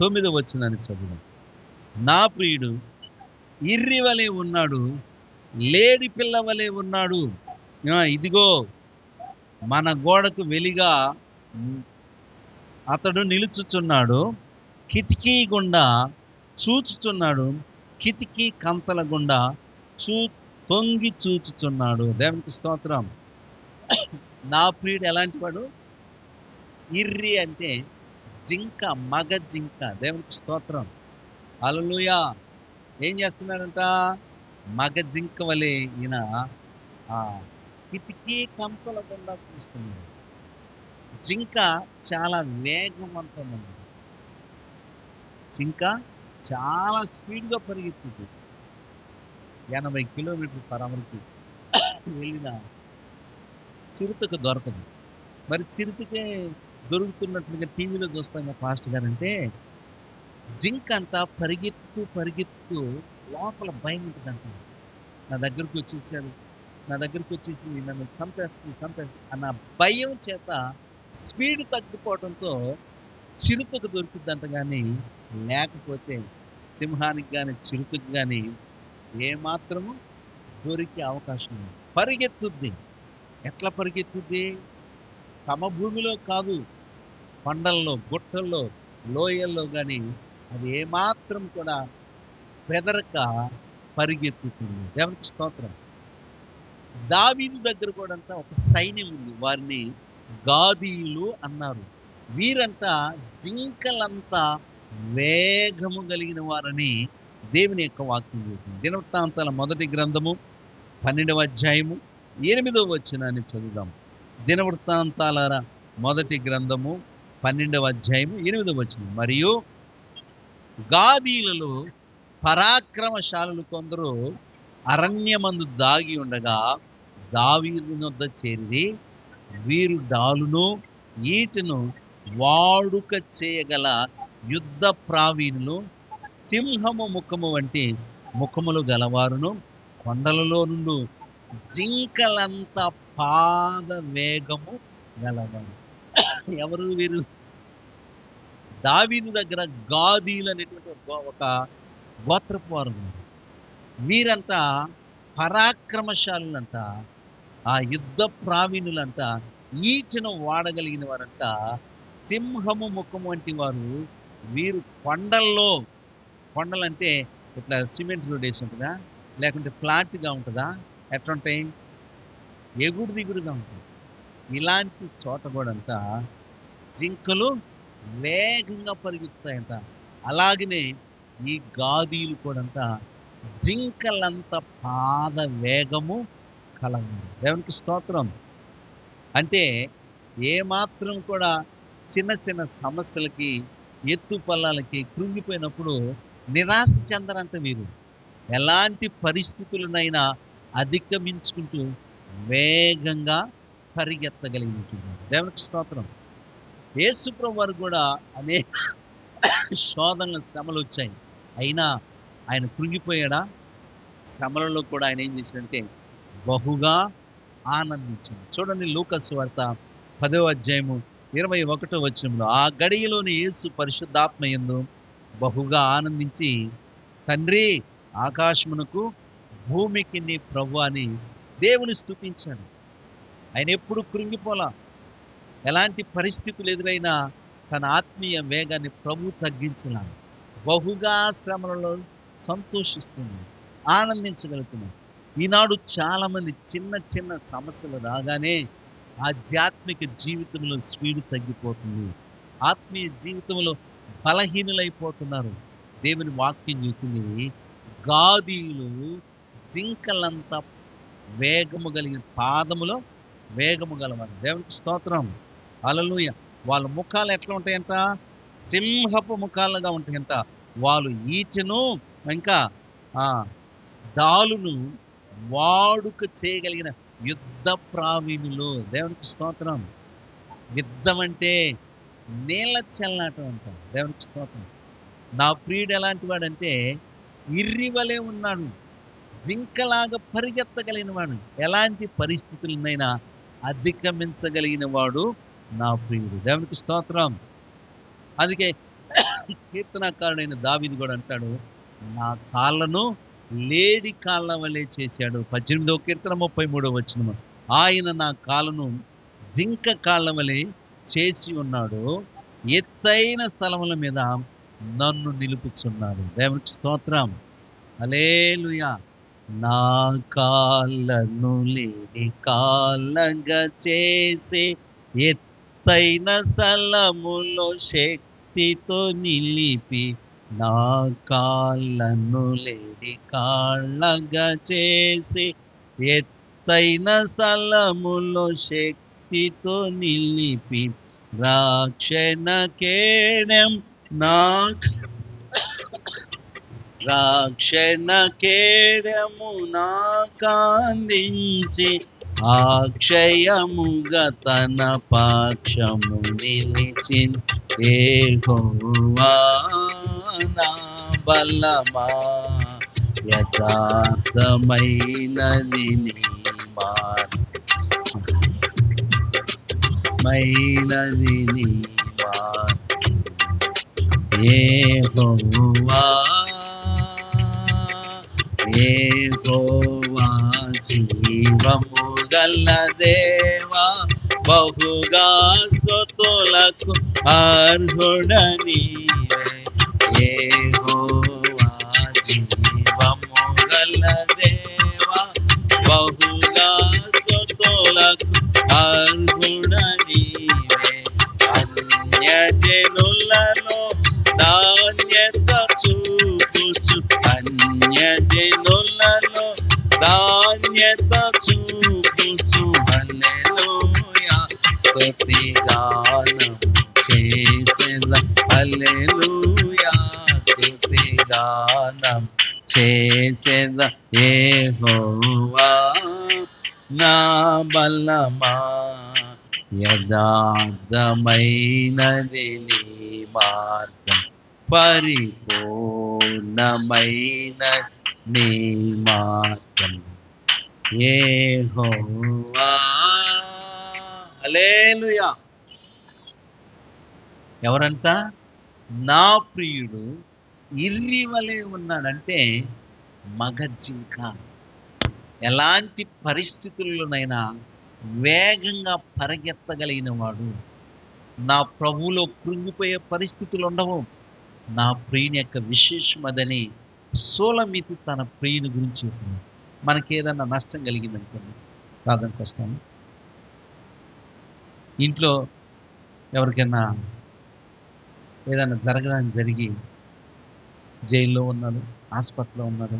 9వ వచనాన్ని చదువుదాం. నా ప్రియుడు ఇర్రి వలె ఉన్నాడు, లేడి పిల్ల వలె ఉన్నాడు. ఇదిగో మన గోడకు వెలిగా అతడు నిలుచుచున్నాడు, కిటికీ గుండా చూచుచున్నాడు, కిటికీ కంతల గుండా తొంగి చూచుచున్నాడు. దేవునికి స్తోత్రం. నా ప్రియుడు ఎలాంటి వాడు? ఇర్రి అంటే జింక, మగ జింక. దేవునికి స్తోత్రం. హల్లెలూయా. ఏం చేస్తున్నాడంట? మగ జింక వలె ఈయన కిటికీ కంతల గుండా చూస్తున్నాడు. జింక చాలా వేగవంతమైనది. జింక చాలా స్పీడ్గా పరిగెత్తుతుంది. 80 km/hకి వెళ్ళిన చిరుతకు దొరకదు. మరి చిరుతకే దొరుకుతున్నట్లుగా టీవీలో చూస్తాం ఫాస్ట్ గారంటే, జింక అంట పరిగెత్తు లోపల భయం ఉంటుందంట. నా దగ్గరకు వచ్చేసాడు, నా దగ్గరకు వచ్చేసి నన్ను చంపేస్తుంది అన్న భయం చేత స్పీడ్ తగ్గిపోవడంతో చిరుతకు దొరుకుద్దంట. కానీ లేకపోతే సింహానికి కానీ చిరుతకు కానీ ఏమాత్రము దొరికే అవకాశం ఉంది. పరిగెత్తుద్ది. ఎట్లా పరిగెత్తుద్ది? సమభూమిలో కాదు, కొండల్లో, గుట్టల్లో, లోయల్లో కానీ అది ఏమాత్రం కూడా బెదరక పరిగెత్తుతుంది. దేవునికి స్తోత్రం. దావీదు దగ్గర కూడా అంతా ఒక సైన్యం ఉంది. వారిని గాదీయులు అన్నారు. వీరంతా జింకలంతా వేగము కలిగిన వారని దేవుని యొక్క వాక్యం చెబుతుంది. దినవృత్తాంతాల మొదటి గ్రంథము 12వ అధ్యాయము 8వ వచనాన్ని చదువుదాం. దినవృత్తాంతాల మొదటి గ్రంథము 12వ అధ్యాయము 8వ వచనం. మరియు గాదీలలో పరాక్రమశాలులు కొందరు అరణ్యమందు దాగి ఉండగా దావీదు వద్ద చేరి, వీరు డాలును ఈటెను వాడుక చేయగల యుద్ధ ప్రావీణులు, సింహము ముఖము వంటి ముఖములు గలవారును, కొండలలో నుండి జింకలంత పాద వేగము గలవారు. ఎవరు వీరు? దావీదు దగ్గర గాదీలు అనేటువంటి ఒక గోత్రపు వారు. వీరంతా పరాక్రమశాలులంట, ఆ యుద్ధ ప్రావీణులంట, ఈటెను వాడగలిగిన వారంట, సింహము ముఖం వంటి వారు. వీరు కొండలంటే ఇట్లా సిమెంట్ రోడ్ వేసి ఉంటుందా, లేకుంటే ఫ్లాట్గా ఉంటుందా, ఎట్లుంటాయి? ఎగుడు దిగుడుగా ఉంటుంది. ఇలాంటి చోట కూడా అంట జింకలు వేగంగా పరిగెత్తుతాయంట. అలాగనే ఈ గాదీలు కూడా అంట జింకలంత పాద వేగము కలవు. దేవునికి స్తోత్రం. అంటే ఏమాత్రం కూడా చిన్న చిన్న సమస్యలకి, ఎత్తు పల్లాలకి కృంగిపోయినప్పుడు నిరాశ చెందరంట. వీరు ఎలాంటి పరిస్థితులనైనా అధిగమించుకుంటూ వేగంగా పరిగెత్తగలిగినట్టున్నారు. దేవునికి స్తోత్రం. యేసుప్రభువు వారు కూడా అనేక శోధనలు, శ్రమలు వచ్చాయి. అయినా ఆయన కృంగిపోయాడా? శ్రమలలో కూడా ఆయన ఏం చేశాడంటే బహుగా ఆనందించాడు. చూడండి, లూకా సువార్త 10వ అధ్యాయము 21వ వచనంలో, ఆ గడియలోని యేసు పరిశుద్ధాత్మ యందు బహుగా ఆనందించి, తండ్రి, ఆకాశమునకు భూమికి నీ ప్రభువా అని దేవుని స్తుతించాడు. ఆయన ఎప్పుడు కృంగిపోలా. ఎలాంటి పరిస్థితులు ఎదురైనా తన ఆత్మీయ వేగాన్ని ప్రభు తగ్గించలా. బహుగా శ్రమలలో సంతోషిస్తుంది, ఆనందించగలుగుతున్నాడు. ఈనాడు చాలామంది చిన్న చిన్న సమస్యలు రాగానే ఆధ్యాత్మిక జీవితంలో స్పీడ్ తగ్గిపోతుంది. ఆత్మీయ జీవితంలో బలహీనులైపోతున్నారు. దేవుని వాక్యం చెబుతుంది, గాదీయులు జింకలంత వేగము కలిగిన పాదములో వేగము గలవారు. దేవునికి స్తోత్రం. హల్లెలూయా. వాళ్ళ ముఖాలు ఎట్లా ఉంటాయంట? సింహపు ముఖాలుగా ఉంటాయంట. వాళ్ళు ఈచెను ఇంకా ఆ డాలును వాడుక చేయగలిగిన యుద్ధ ప్రావీణులు. దేవునికి స్తోత్రం. యుద్ధం అంటే నీళ్ళ చెల్లాటం అంట. దేవునికి స్తోత్రం. నా ప్రియుడు ఎలాంటి వాడంటే ఇర్రివలే ఉన్నాడు. జింకలాగా పరిగెత్తగలిగిన వాడు. ఎలాంటి పరిస్థితులనైనా అధిగమించగలిగిన వాడు నా ప్రియుడు. దేవునికి స్తోత్రం. అందుకే కీర్తనాకారుడైన దావీదు కూడా అంటాడు, నా కాళ్ళను లేడి కాళ్ళ వలె చేశాడు. 18వ కీర్తన 33వ వచనము. ఆయన నా కాళ్ళను జింక కాళ్ళ వలె చేసి ఉన్నాడు, ఎత్తైన స్థలముల మీద నన్ను నిలుపుచున్నాడు. దేవునికి స్తోత్రం. హల్లెలూయా. నా కాళ్ళను లేడి కాళ్ళగా చేసి ఎత్తైన స్థలములో శక్తితో నిలిపి, నా కాళ్ళను లేడి కాళ్ళగా చేసి ఎత్తైన స్థలములో శక్తితో నిలిపి, రక్షణ కేడం నాకు రక్షణ కేడము నాకందించి, అక్షయముగా తన పక్షము నిలిచి, యెహోవా నా బలమా, యథార్థమైనది నీ మార్గమైనది నీ మార్గం. యెహోవా యెహోవా జీవము గల దేవా, బహుగా స్తుతులకు అర్హుడ నీవే. యెహోవా జీవము గల దేవా, బహుగా స్తుతులకు అర్హుడ నీవే. అన్యజనులలో ధాన్యత చూపుచు, అన్యజనులలో ధాన్యత చూపుచు, హల్లెలూయా స్తుతిగానం చేసేద, హల్లెలూయా స్తుతిగానం చేసేద. యెహోవా నా బలమా, యథార్థమైనది నీ మార్గం, పరిపూర్ణమైన నీ మార్గం. యెహోవా. హల్లెలూయా. ఎవరంట? నా ప్రియుడు ఇర్రివలే ఉన్నాడంటే మగ జింక. ఎలాంటి పరిస్థితుల్లోనైనా వేగంగా పరిగెత్తగలిగిన వాడు. నా ప్రభువులో కృంగిపోయే పరిస్థితులు ఉండవు. నా ప్రియుని యొక్క విశేషం అదని సోలమితి తన ప్రియుని గురించి చెప్పింది. మనకి ఏదన్నా నష్టం కలిగిందనుకోండి, కాదని వస్తాను, ఇంట్లో ఎవరికైనా ఏదైనా జరగడానికి జరిగి జైల్లో ఉన్నారు, హాస్పిటల్లో ఉన్నారు,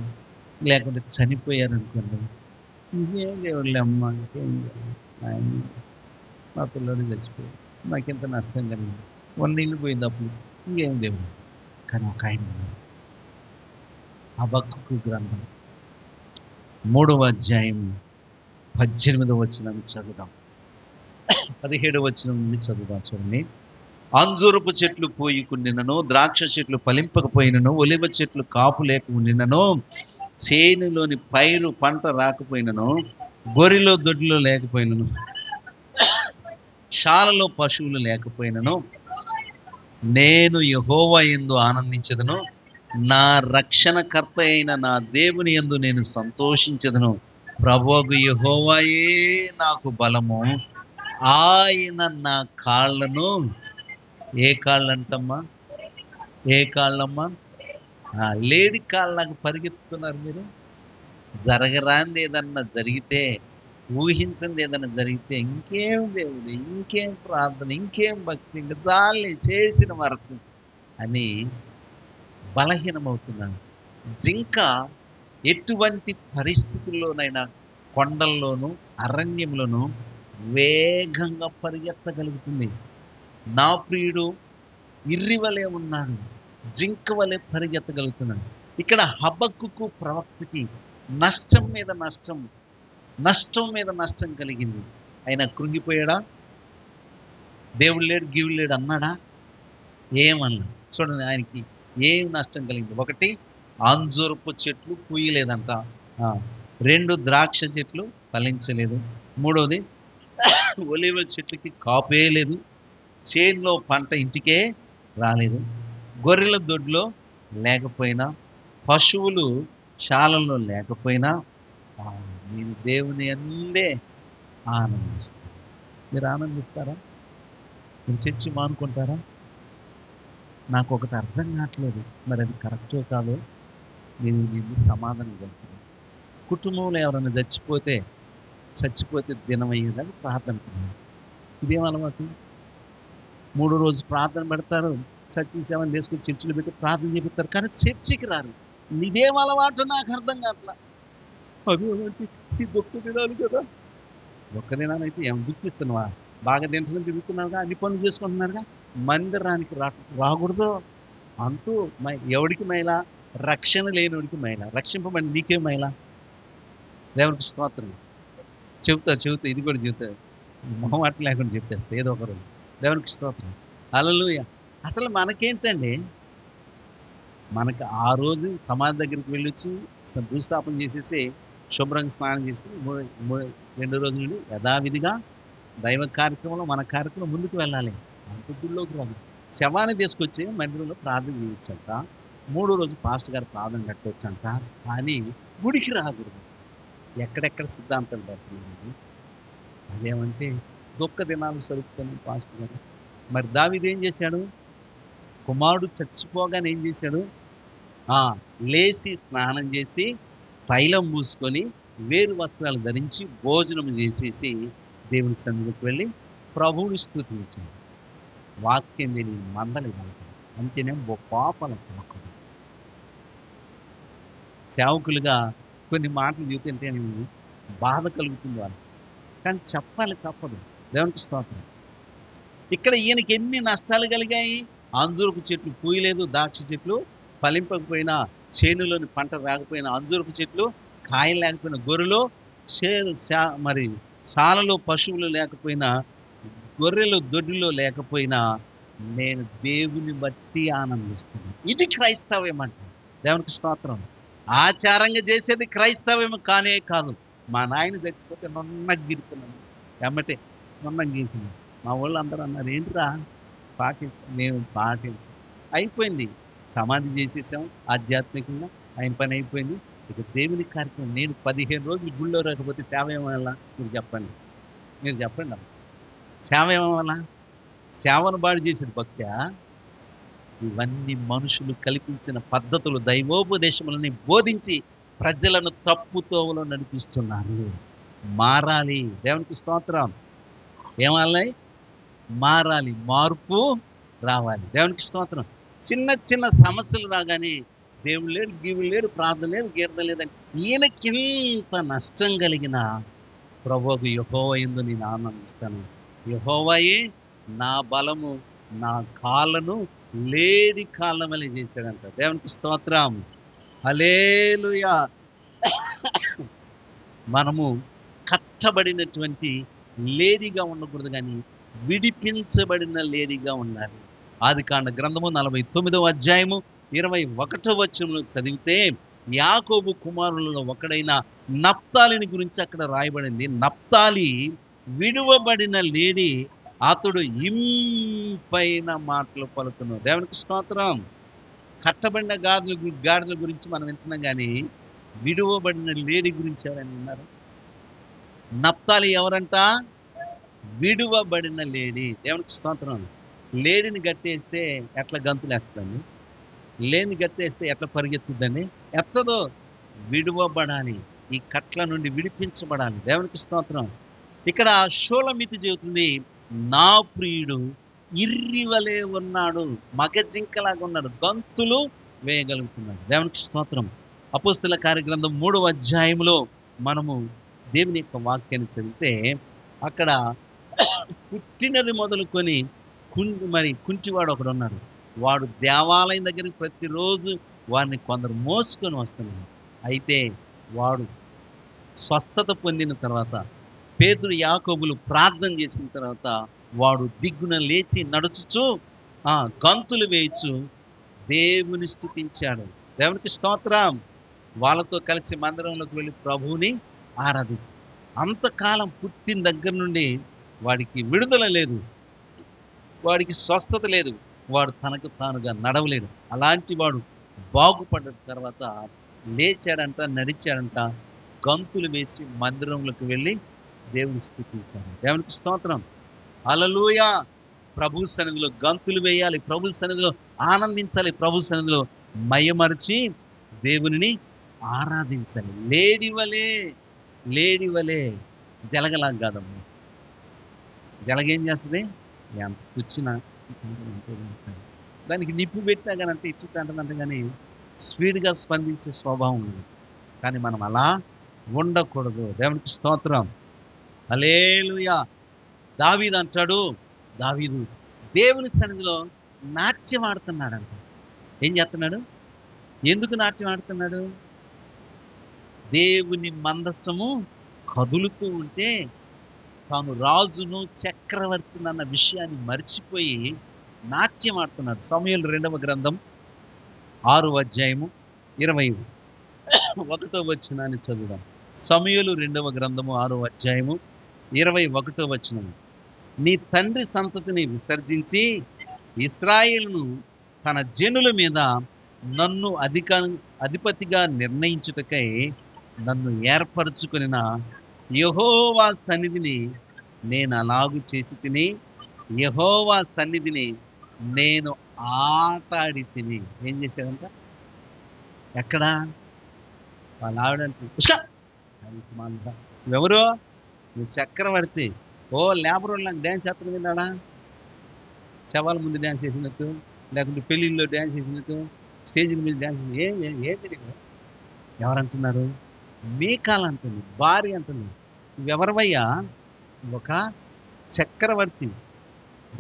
లేకుంటే చనిపోయారు అనుకోండి, ఇంకేం దేవుళ్ళే అమ్మ, ఇంకేం ఆయన మా పిల్లడు చచ్చిపోయాడు, నాకెంత నష్టం కలిగింది, 1 ఇల్లు పోయింది అప్పుడు, ఇంకేం దేవుడు. కానీ ఒక ఆయన హబక్కూకు గ్రంథం 3వ అధ్యాయం 18వ వచనాన్ని చదువుదాం. 17వ వచనం నుండి చదువుదాం. చూడండి. అంజూరపు చెట్లు పోయికుండినను, ద్రాక్ష చెట్లు ఫలింపకపోయినను, ఒలివ చెట్లు కాపు లేక ఉండినను, చేనులోని పైరు పంట రాకపోయినను, గొర్రెలో దొడ్లో లేకపోయినను, శాలలో పశువులు లేకపోయినను, నేను యెహోవా యందు ఆనందించదను, నా రక్షణకర్త అయిన నా దేవుని యందు నేను సంతోషించదను. ప్రభువగు యెహోవాయే నాకు బలము, ఆయన నా కాళ్ళను. ఏ కాళ్ళంటమ్మా? ఏ కాళ్ళమ్మా? లేడి కాళ్ళకు పరిగెత్తుతున్నారు మీరు. జరగరాంది ఏదన్నా జరిగితే ఊహించండి ఏదైనా జరిగితే ఇంకేం దేవుడు, ఇంకేం ప్రార్థన, ఇంకేం భక్తి, ఇంకా చాలే చేసిన వరకు అని బలహీనమవుతున్నాను. జింక ఎటువంటి పరిస్థితుల్లోనైనా కొండల్లోనూ అరణ్యంలోనూ వేగంగా పరిగెత్తగలుగుతుంది. నా ప్రియుడు ఇర్రివలే ఉన్నాడు, జింక వలె పరిగెత్తగలుగుతున్నాడు. ఇక్కడ హబక్కుకు ప్రవక్తకి నష్టం మీద నష్టం, నష్టం మీద నష్టం కలిగింది. ఆయన కృంగిపోయాడా? దేవుడు లేడు గీవుడు లేడు అన్నాడా? ఏమన్నా చూడండి, ఆయనకి ఏం నష్టం కలిగింది? ఒకటి, అంజూరపు చెట్లు పూయలేదంట. 2 ద్రాక్ష చెట్లు ఫలించలేదు. 3వది ఒలీవ చెట్లకి కాపే లేదు. చేనులో పంట ఇంటికే రాలేదు. గొర్రెల దొడ్లో లేకపోయినా, పశువులు శాలల్లో లేకపోయినా నేను దేవుని అందే ఆనందిస్తాను. మీరు ఆనందిస్తారా? మీరు చర్చి మానుకుంటారా? నాకు ఒకటి అర్థం కావట్లేదు, మరి అది కరెక్టో కాదో నేను నిన్ను సమాధానం చెప్తాను. కుటుంబంలో ఎవరైనా చచ్చిపోతే దినమయ్యేదాన్ని ప్రార్థన. ఇదేం అలవాటు? 3 రోజు ప్రార్థన పెడతారు, సత్యం సేవలు తీసుకొని చర్చిలు పెట్టి ప్రార్థన చేపిస్తారు, కానీ చర్చికి రారు. ఇదేం అలవాటు నాకు అర్థం కావట్లా. అదేంటి ఈ దుఃఖ దినాలు కదా? ఒక్క దినానైతే ఏం దుఃఖిస్తున్నావా? బాగా తింటున్నాను, తిరుగుతున్నారుగా, అన్ని పనులు చేసుకుంటున్నారుగా, మందిరానికి రాకూడదు అంటూ ఎవడికి మైల? రక్షణ లేనివాడికి మైల. రక్షింపబడి నీకేం మైల? దేవునికి స్తోత్రం. చెబుతా ఇది కూడా చెబుతా, మొహమాట లేకుండా చెప్పేస్తా ఏదో ఒక రోజు. దేవునికి స్తోత్రం. హల్లెలూయా. అసలు మనకేంటండి, మనకు ఆ రోజు సమాధి దగ్గరికి వెళ్ళొచ్చి భూస్థాపన చేసేసి శుభ్రంగా స్నానం చేసి 2 రోజుల నుండి యథావిధిగా దైవ కార్యక్రమంలో మన కార్యక్రమం ముందుకు వెళ్ళాలి. అంత గుళ్ళోకి రాదు. శవాన్ని తీసుకొచ్చి మందిరంలో ప్రార్థన చేయొచ్చంట. 3 రోజు పాస్టర్ గారు ప్రార్థన కట్టవచ్చంట, కానీ గుడికి రాకూడదు. ఎక్కడెక్కడ సిద్ధాంతాలు పెడుతున్నారండి. అదేమంటే దుఃఖ దినాలు సరుకుతున్నాం పాస్టర్ గారు. మరి దావీదు ఏం చేశాడు? కుమారుడు చచ్చిపోగానే ఏం చేశాడు? లేచి స్నానం చేసి తైలం పూసుకొని వేరు వస్త్రాలు ధరించి భోజనం చేసేసి దేవుని సన్నిధికి వెళ్ళి ప్రభువుని స్తుతించాడు. వాక్యం విని మందలి అంతేనే పాపల మొక్కడు. సేవకులుగా కొన్ని మాటలు చెబుతుంటే బాధ కలుగుతుంది వాళ్ళు, కానీ చెప్పాలి తప్పదు. దేవునికి స్తోత్రం. ఇక్కడ ఈయనకి ఎన్ని నష్టాలు కలిగాయి? అంజూరపు చెట్లు పూయలేదు, ద్రాక్ష చెట్లు ఫలింపకపోయినా, చేనులోని పంట రాకపోయినా, అంజూరపు చెట్లు కాయలు లేకపోయినా, గొర్రెలు మరి శాలలో పశువులు లేకపోయినా, గొర్రెలు దొడ్డిలో లేకపోయినా, నేను దేవుని బట్టి ఆనందిస్తాను. ఇది క్రైస్తవ్యం అంటే. దేవునికి స్తోత్రం. ఆచారంగా చేసేది క్రైస్తవ్యం కానే కాదు. మా నాయన చచ్చిపోతే నున్నగా గిరుకున్నాను, ఎమ్మటే నున్నగా గీరుకున్నాను. మా వాళ్ళు అందరూ అన్నారు, ఏంటిరా మేము పాటించాం, అయిపోయింది, సమాధి చేసేసాం, ఆధ్యాత్మికంగా ఆయన పని అయిపోయింది. ఇక దేవుని కార్యక్రమం. నేను 15 రోజులు గుళ్ళో రాకపోతే సేవ ఏమవల్ల? మీరు చెప్పండి. అమ్మ, సేవ ఏమవల్ల? సేవను బాడు చేసేది భక్త్యా? ఇవన్నీ మనుషులు కల్పించిన పద్ధతులు, దైవోపదేశములని బోధించి ప్రజలను తప్పుతోవలో నడిపిస్తున్నారు. మారాలి. దేవునికి స్తోత్రం. ఏమాలి? మారాలి, మార్పు రావాలి. దేవునికి స్తోత్రం. చిన్న చిన్న సమస్యలు రాగానే దేవుడు లేడు, గీవుడు లేడు, ప్రార్థన లేదు, గీర్తన లేదని ఈయనకి ఇంత నష్టం కలిగిన ప్రభువుకు యెహోవా యందు నేను ఆనందిస్తాను. యెహోవాయే నా బలము, నా కాళ్ళను లేడి కాళ్ళ వలె చేశాడంట. దేవునికి స్తోత్రం. హల్లెలూయా. మనము కట్టబడినటువంటి లేడిగా ఉండకూడదు, కానీ విడిపించబడిన లేడిగా ఉండాలి. ఆదికాండ గ్రంథము 49వ అధ్యాయము 21వ వచనంలో చదివితే యాకోబు కుమారులలో ఒకడైన నప్తాలిని గురించి అక్కడ రాయబడింది. నప్తాలి విడువబడిన లేడి, అతడు ఇంపైన మాటలు పలుకును. దేవునికి స్తోత్రం. కట్టబడిన గాడిదల గురించి మనం వింటున్నాం, కానీ విడువబడిన లేడి గురించి ఎవరైనా విన్నారు? నప్తాలి ఎవరంట? విడువబడిన లేడి. దేవునికి స్తోత్రం. లేడిని గట్టేస్తే ఎట్లా గంతులేస్తుంది? లేని గట్టేస్తే ఎట్లా పరిగెత్తుద్దని? ఎత్తదో. విడువబడాలి. ఈ కట్ల నుండి విడిపించబడాలి. దేవునికి స్తోత్రం. ఇక్కడ షూలమితి చెబుతుంది, నా ప్రియుడు ఇర్రివలే ఉన్నాడు, మగజింకలాగా ఉన్నాడు, గంతులు వేయగలుగుతున్నాడు. దేవునికి స్తోత్రం. అపోస్తల కార్యగ్రంథం 3వ అధ్యాయంలో మనము దేవుని యొక్క వాక్యాన్ని చదివితే అక్కడ పుట్టినది మొదలుకొని మరి కుంటివాడు ఒకడు ఉన్నాడు. వాడు దేవాలయం దగ్గరికి ప్రతిరోజు వాడిని కొందరు మోసుకొని వస్తున్నారు. అయితే వాడు స్వస్థత పొందిన తర్వాత పేతురు యాకోబులు ప్రార్థన చేసిన తర్వాత వాడు దిగ్గున లేచి నడుచుచు గంతులు వేయచ్చు దేవుని స్తుతించాడు. దేవునికి స్తోత్రం. వాళ్ళతో కలిసి మందిరంలోకి వెళ్ళి ప్రభువుని ఆరాధి. అంతకాలం పుట్టిన దగ్గర నుండి వాడికి విడుదల లేదు, వాడికి స్వస్థత లేదు, వాడు తనకు తానుగా నడవలేడు. అలాంటి వాడు బాగుపడ్డ తర్వాత లేచాడంట, నడిచాడంట, గంతులు వేసి మందిరంలోకి వెళ్ళి దేవుని స్తుతించాడు. దేవునికి స్తోత్రం. హల్లెలూయా. ప్రభు సన్నిధిలో గంతులు వేయాలి, ప్రభు సన్నిధిలో ఆనందించాలి, ప్రభు సన్నిధిలో మయమరిచి దేవునిని ఆరాధించాలి. లేడివలే జలగలా కాదమ్మా. జలగేం చేస్తుంది? ఎంత కూర్చున్నా దానికి నిప్పు పెట్టినా కానీ అంటే ఇచ్చుతంటే కానీ స్పీడ్గా స్పందించే స్వభావం ఉంది. కానీ మనం అలా ఉండకూడదు. దేవునికి స్తోత్రం. హల్లెలూయా. దావీదు అంటాడు, దావీదు దేవుని సన్నిధిలో నాట్యం ఆడుతున్నాడంట. ఏం చేస్తున్నాడు? ఎందుకు నాట్యం ఆడుతున్నాడు? దేవుని మందస్సము కదులుతూ ఉంటే తాను రాజును చక్రవర్తిని అన్న విషయాన్ని మర్చిపోయి నాట్యం ఆడుతున్నాడు. సమూయేలు 2వ గ్రంథం 6వ అధ్యాయము 21వ వచనాన్ని చదువుదాం. సమూయేలు 2వ గ్రంథము 6వ అధ్యాయము 21వ వచనం. నీ తండ్రి సంతతిని విసర్జించి ఇశ్రాయేలును తన జనుల మీద నన్ను అధిపతిగా నిర్ణయించుటకై నన్ను ఏర్పరచుకొనిన యెహోవా సన్నిధిని నేను అలాగు చేసి తిని, యెహోవా సన్నిధిని నేను ఆటాడి తిని. ఏం చేశాడంట? ఎక్కడ? వాళ్ళ ఆవిడంటే ఎవరు? నువ్వు చక్రవర్తి. ఓ లేబర్ వాళ్ళు నాకు డ్యాన్స్ చేస్తాను విన్నాడా? శవాల ముందు డ్యాన్స్ చేసినట్టు, లేకుంటే పెళ్ళిళ్ళలో డ్యాన్స్ చేసినట్టు, స్టేజ్ల మీద డ్యాన్స్. ఏంటి ఎవరంటున్నారు? మీకాలు అంటుంది, భార్య అంటుంది. నువ్వెవరవయ్యా? ఒక చక్రవర్తి,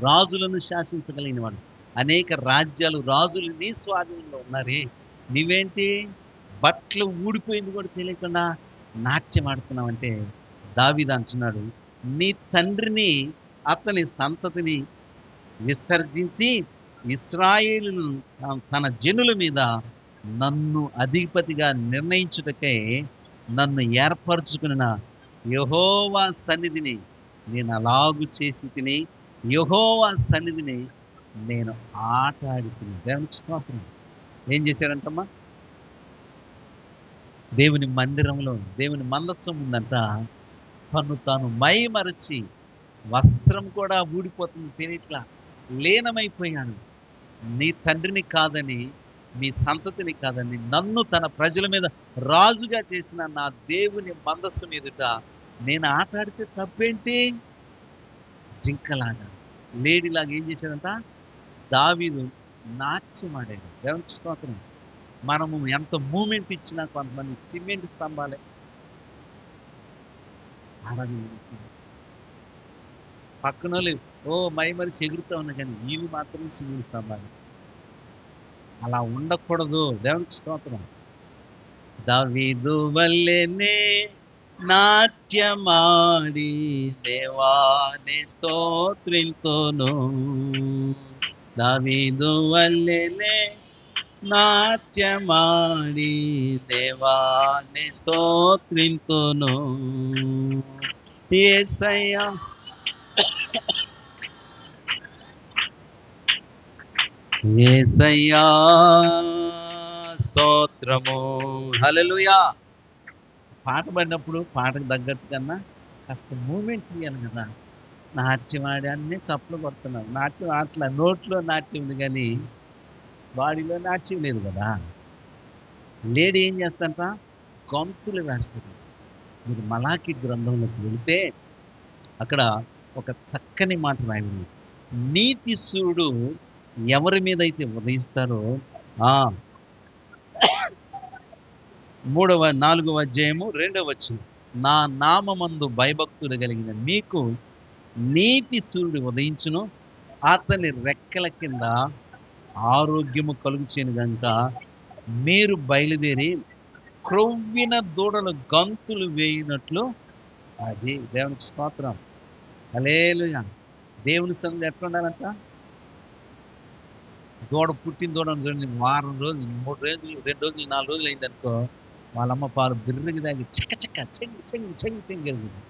రాజులను శాసించగలిగిన వాడు. అనేక రాజ్యాలు, రాజులు నీ స్వాధీనంలో ఉన్నారే. నీవేంటి బట్టలు ఊడిపోయింది కూడా తెలియకుండా నాట్యం ఆడుతున్నావంటే దావీదు అంటున్నాడు, నీ తండ్రిని అతని సంతతిని విసర్జించి ఇశ్రాయేలును తన జనుల మీద నన్ను అధిపతిగా నిర్ణయించుటకై నన్ను ఏర్పరచుకున్న యెహోవా సన్నిధిని నేను అలాగు చేసి తిని, యెహోవా సన్నిధిని నేను ఆటాడి తిని. దేవునికి స్తోత్రం. ఏం చేశాడంటమ్మా? దేవుని మందిరంలో దేవుని మందస్సం ఉందంట. తను తాను మైమరచి, వస్త్రం కూడా ఊడిపోతుంది తెలియట్లా, లీనమైపోయాను. నీ తండ్రిని కాదని, మీ సంతతిని కాదని, నన్ను తన ప్రజల మీద రాజుగా చేసిన నా దేవుని మందస్సు మీదుట నేను ఆటాడితే తప్పేంటి? జింకలాగా, లేడీలాగా ఏం చేశాడంట? దావీదు నాట్యం ఆడాడు. దేవునికి స్తోత్రం. మనము ఎంత మూమెంట్ ఇచ్చినా కొంతమంది సిమెంట్ స్తంభాలే ఆరాధన. పక్కన మైమరిచి ఎగురుతూ ఉన్నా కానీ వీళ్ళు మాత్రం సిమెంట్ స్తంభాలు. అలా ఉండకూడదు. దేవునికి స్తోత్రం. దావీదు వల్లెనే నాట్యమాడి దేవాని స్తోత్రింతును. దావీదు వల్లెనే నాట్యమాడి దేవాని స్తోత్రింతును. యేసయ్యా యేసయ్యా స్తోత్రము. హల్లెలూయా. పాట పాడినప్పుడు పాటకు తగ్గట్టు కన్నా కాస్త మూమెంట్ ఇవ్వాలి కదా. నాట్యం ఆడి అన్నీ చప్పలు కొడుతున్నాను. నాట్యం ఆటల నోట్లో నాట్యం ఉంది కానీ బాడీలో నాట్యం లేదు కదా. లేడీ ఏం చేస్తాంట? గంతులు వేస్తుంది. మీరు మలాకి గ్రంథంలోకి వెళితే అక్కడ ఒక చక్కని మాట రాయబడింది. నీతి సూర్యుడు ఎవరి మీదైతే ఉదయిస్తారో 4వ అధ్యాయము 2వ వచనం, నా నామమందు భయభక్తులు కలిగిన మీకు నీతి సూర్యుడు ఉదయించును, అతని రెక్కల కింద ఆరోగ్యము కలుగుచేను గనుక మీరు బయలుదేరి క్రొవ్విన దూడలు గంతులు వేయినట్లు. అది దేవునికి స్తోత్రం. హల్లెలూయా. దేవుని సన్నిధి ఎట్లా ఉండాలంట? దూడ పుట్టిన దూడను చూడండి, వారం రోజులు, 3 రోజులు, 2 రోజులు, 4 రోజులు అయిందనుకో, వాళ్ళమ్మ పాలు బిర్రకి తాగి చక్క చక్క చెంగి చెంగి చెంగి చెంగి ఎగురుతుంది.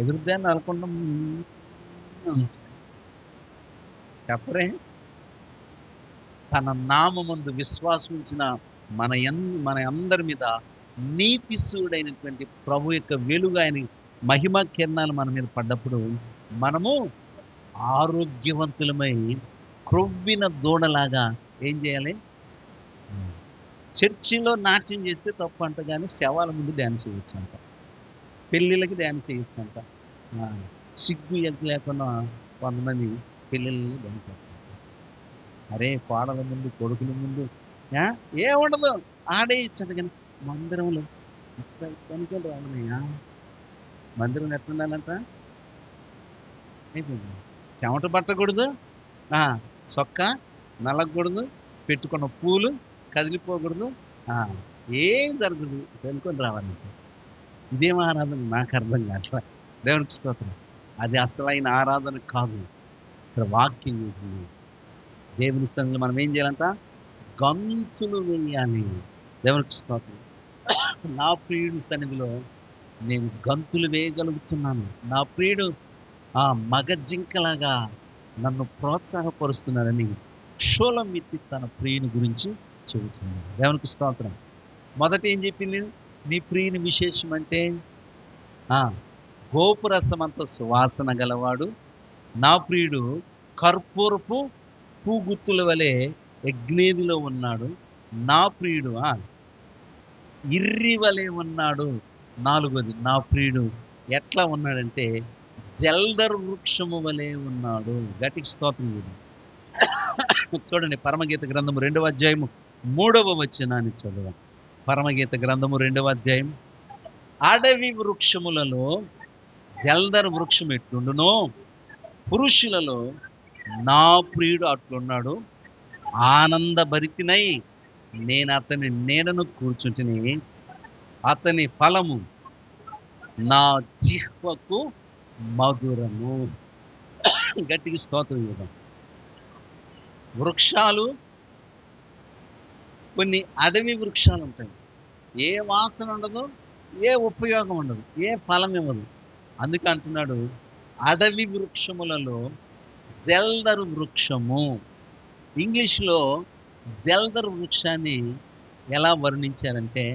ఎగురుద్దాన్ని అనుకుంటా చెప్పరే. తన నామమందు విశ్వాసం ఉంచిన మన అందరి మీద నీతిశూడైనటువంటి ప్రభు యొక్క వెలుగు, ఆయన మహిమ కిరణాలు మన మీద పడ్డప్పుడు మనము ఆరోగ్యవంతులమై క్రొవ్విన దూడలాగా ఏం చేయాలి? చర్చిలో నాట్యం చేస్తే తప్పు అంట, కానీ శవాల ముందు డ్యాన్స్ చేయొచ్చు అంట, పెళ్ళిళ్ళకి డ్యాన్స్ చేయొచ్చు అంట. సిగ్గు ఎగ్గు లేకుండా కొంతమంది పెళ్ళిళ్ళని డ్యాన్స్ చేస్తారు. అరే కోడల ముందు, కొడుకుల ముందు ఏముండదు, ఆడేయచ్చంట. కానీ మందిరంలో కనుకొని రావనయ్యా. మందిరం ఎట్లుండాలంట? అయిపోయింది. చెమట పట్టకూడదు, సొక్క నలగకూడదు, పెట్టుకున్న పూలు కదిలిపోకూడదు, ఏం జరగదు, కనుకొని రావాలంట. ఇదేం ఆరాధన నాకు అర్థం కావట్లా. దేవునికి స్తోత్రం. అది అసలైన ఆరాధన కాదు. ఇక్కడ వాక్యం చేసింది. దేవుని సన్నిధిలో మనం ఏం చేయాలంట? గంతులు వేయాలి. దేవునికి స్తోత్రం. నా ప్రియుడి సన్నిధిలో నేను గంతులు వేయగలుగుతున్నాను. నా ప్రియుడు మగ జింకలాగా నన్ను ప్రోత్సాహపరుస్తున్నారని షోలమిత్తి తన ప్రియుని గురించి చెబుతున్నాడు. దేవునికి స్తోత్రం. మొదట ఏం చెప్పింది? నీ ప్రియుని విశేషం అంటే గోపురసమంత సువాసన గలవాడు, నా ప్రియుడు కర్పూరపు పూగుత్తుల వలె యజ్ఞేదిలో ఉన్నాడు, నా ప్రియుడు ఇర్రి వలె ఉన్నాడు. 4వది, నా ప్రియుడు ఎట్లా ఉన్నాడంటే జల్దర్ వృక్షము వలె ఉన్నాడు. గట్టికి స్తోత్రం. చూడండి, పరమగీత గ్రంథము 2వ అధ్యాయము 3వ వచనాన్ని చదువు. పరమగీత గ్రంథము 2వ అధ్యాయం, అడవి వృక్షములలో జల్దర్ వృక్షం ఎట్లుండునో పురుషులలో నా ప్రియుడు అట్లున్నాడు. ఆనందభరితినై నేను అతని నీడను కూర్చుంటిని, అతని ఫలము నా జిహ్వకు మధురము. గట్టికి స్తోత్రం చేద్దాం. వృక్షాలు, కొన్ని అడవి వృక్షాలు ఉంటాయి, ఏ వాసన ఉండదు, ఏ ఉపయోగం ఉండదు, ఏ ఫలం ఇవ్వదు. అందుకే అంటున్నాడు అడవి వృక్షములలో జల్దరు వృక్షము. ఇంగ్లీష్లో జల్దర్ వృక్షాన్ని ఎలా వర్ణించారంటే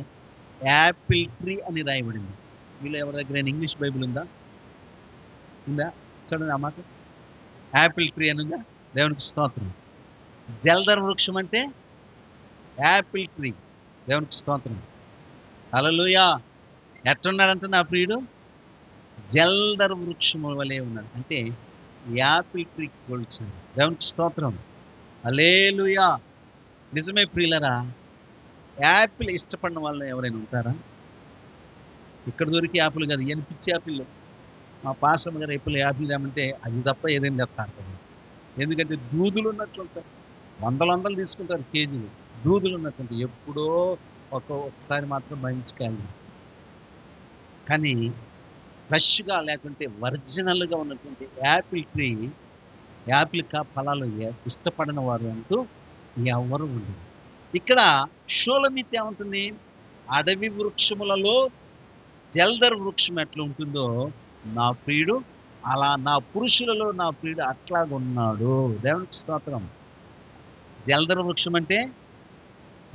యాపిల్ ట్రీ అని రాయబడింది. వీళ్ళు ఎవరి దగ్గర ఇంగ్లీష్ బైబిల్ ఉందా? చూడండి ఆ మాట, యాపిల్ ట్రీ అని ఉందా? దేవునికి స్తోత్రం. జల్దర్ వృక్షం అంటే యాపిల్ ట్రీ. దేవునికి స్తోత్రం. హల్లెలూయా. ఎట్టున్నాడంటే నా ప్రియుడు జల్దర్ వృక్షము వలె ఉన్నాడు. అంటే యాపిల్ ట్రీకి పోల్చాడు. దేవునికి స్తోత్రం. హల్లెలూయా. నిజమే ప్రియులరా, యాపిల్ ఇష్టపడిన వాళ్ళు ఎవరైనా ఉంటారా? ఇక్కడ దొరికి యాపిల్ కాదు, ఈయన పిచ్చి యాపిల్. మా పాస్టర్ గారు యాపిల్ తేమంటే అది తప్ప ఏదైనా తెస్తా అంటారు. ఎందుకంటే దూదులు ఉన్నట్లు ఉంటారు, వందలు తీసుకుంటారు కేజీలు, దూదులు ఉన్నట్టు. ఎప్పుడో ఒకసారి మాత్రం మంచికాయలు. కానీ ఫ్రెష్గా లేకుంటే ఒరిజినల్గా ఉన్నటువంటి యాపిల్ ట్రీ, యాపిల్ ఫలాలు ఇష్టపడిన వారు అంటూ ఎవరు ఉండరు. ఇక్కడ షోలమిత్ ఏమంటుంది? అడవి వృక్షములలో జల్దర్ వృక్షం ఎట్లా ఉంటుందో నా ప్రియుడు అలా, నా పురుషులలో నా ప్రియుడు అట్లాగున్నాడు. దేవునికి స్తోత్రం. జల్దర్ వృక్షం అంటే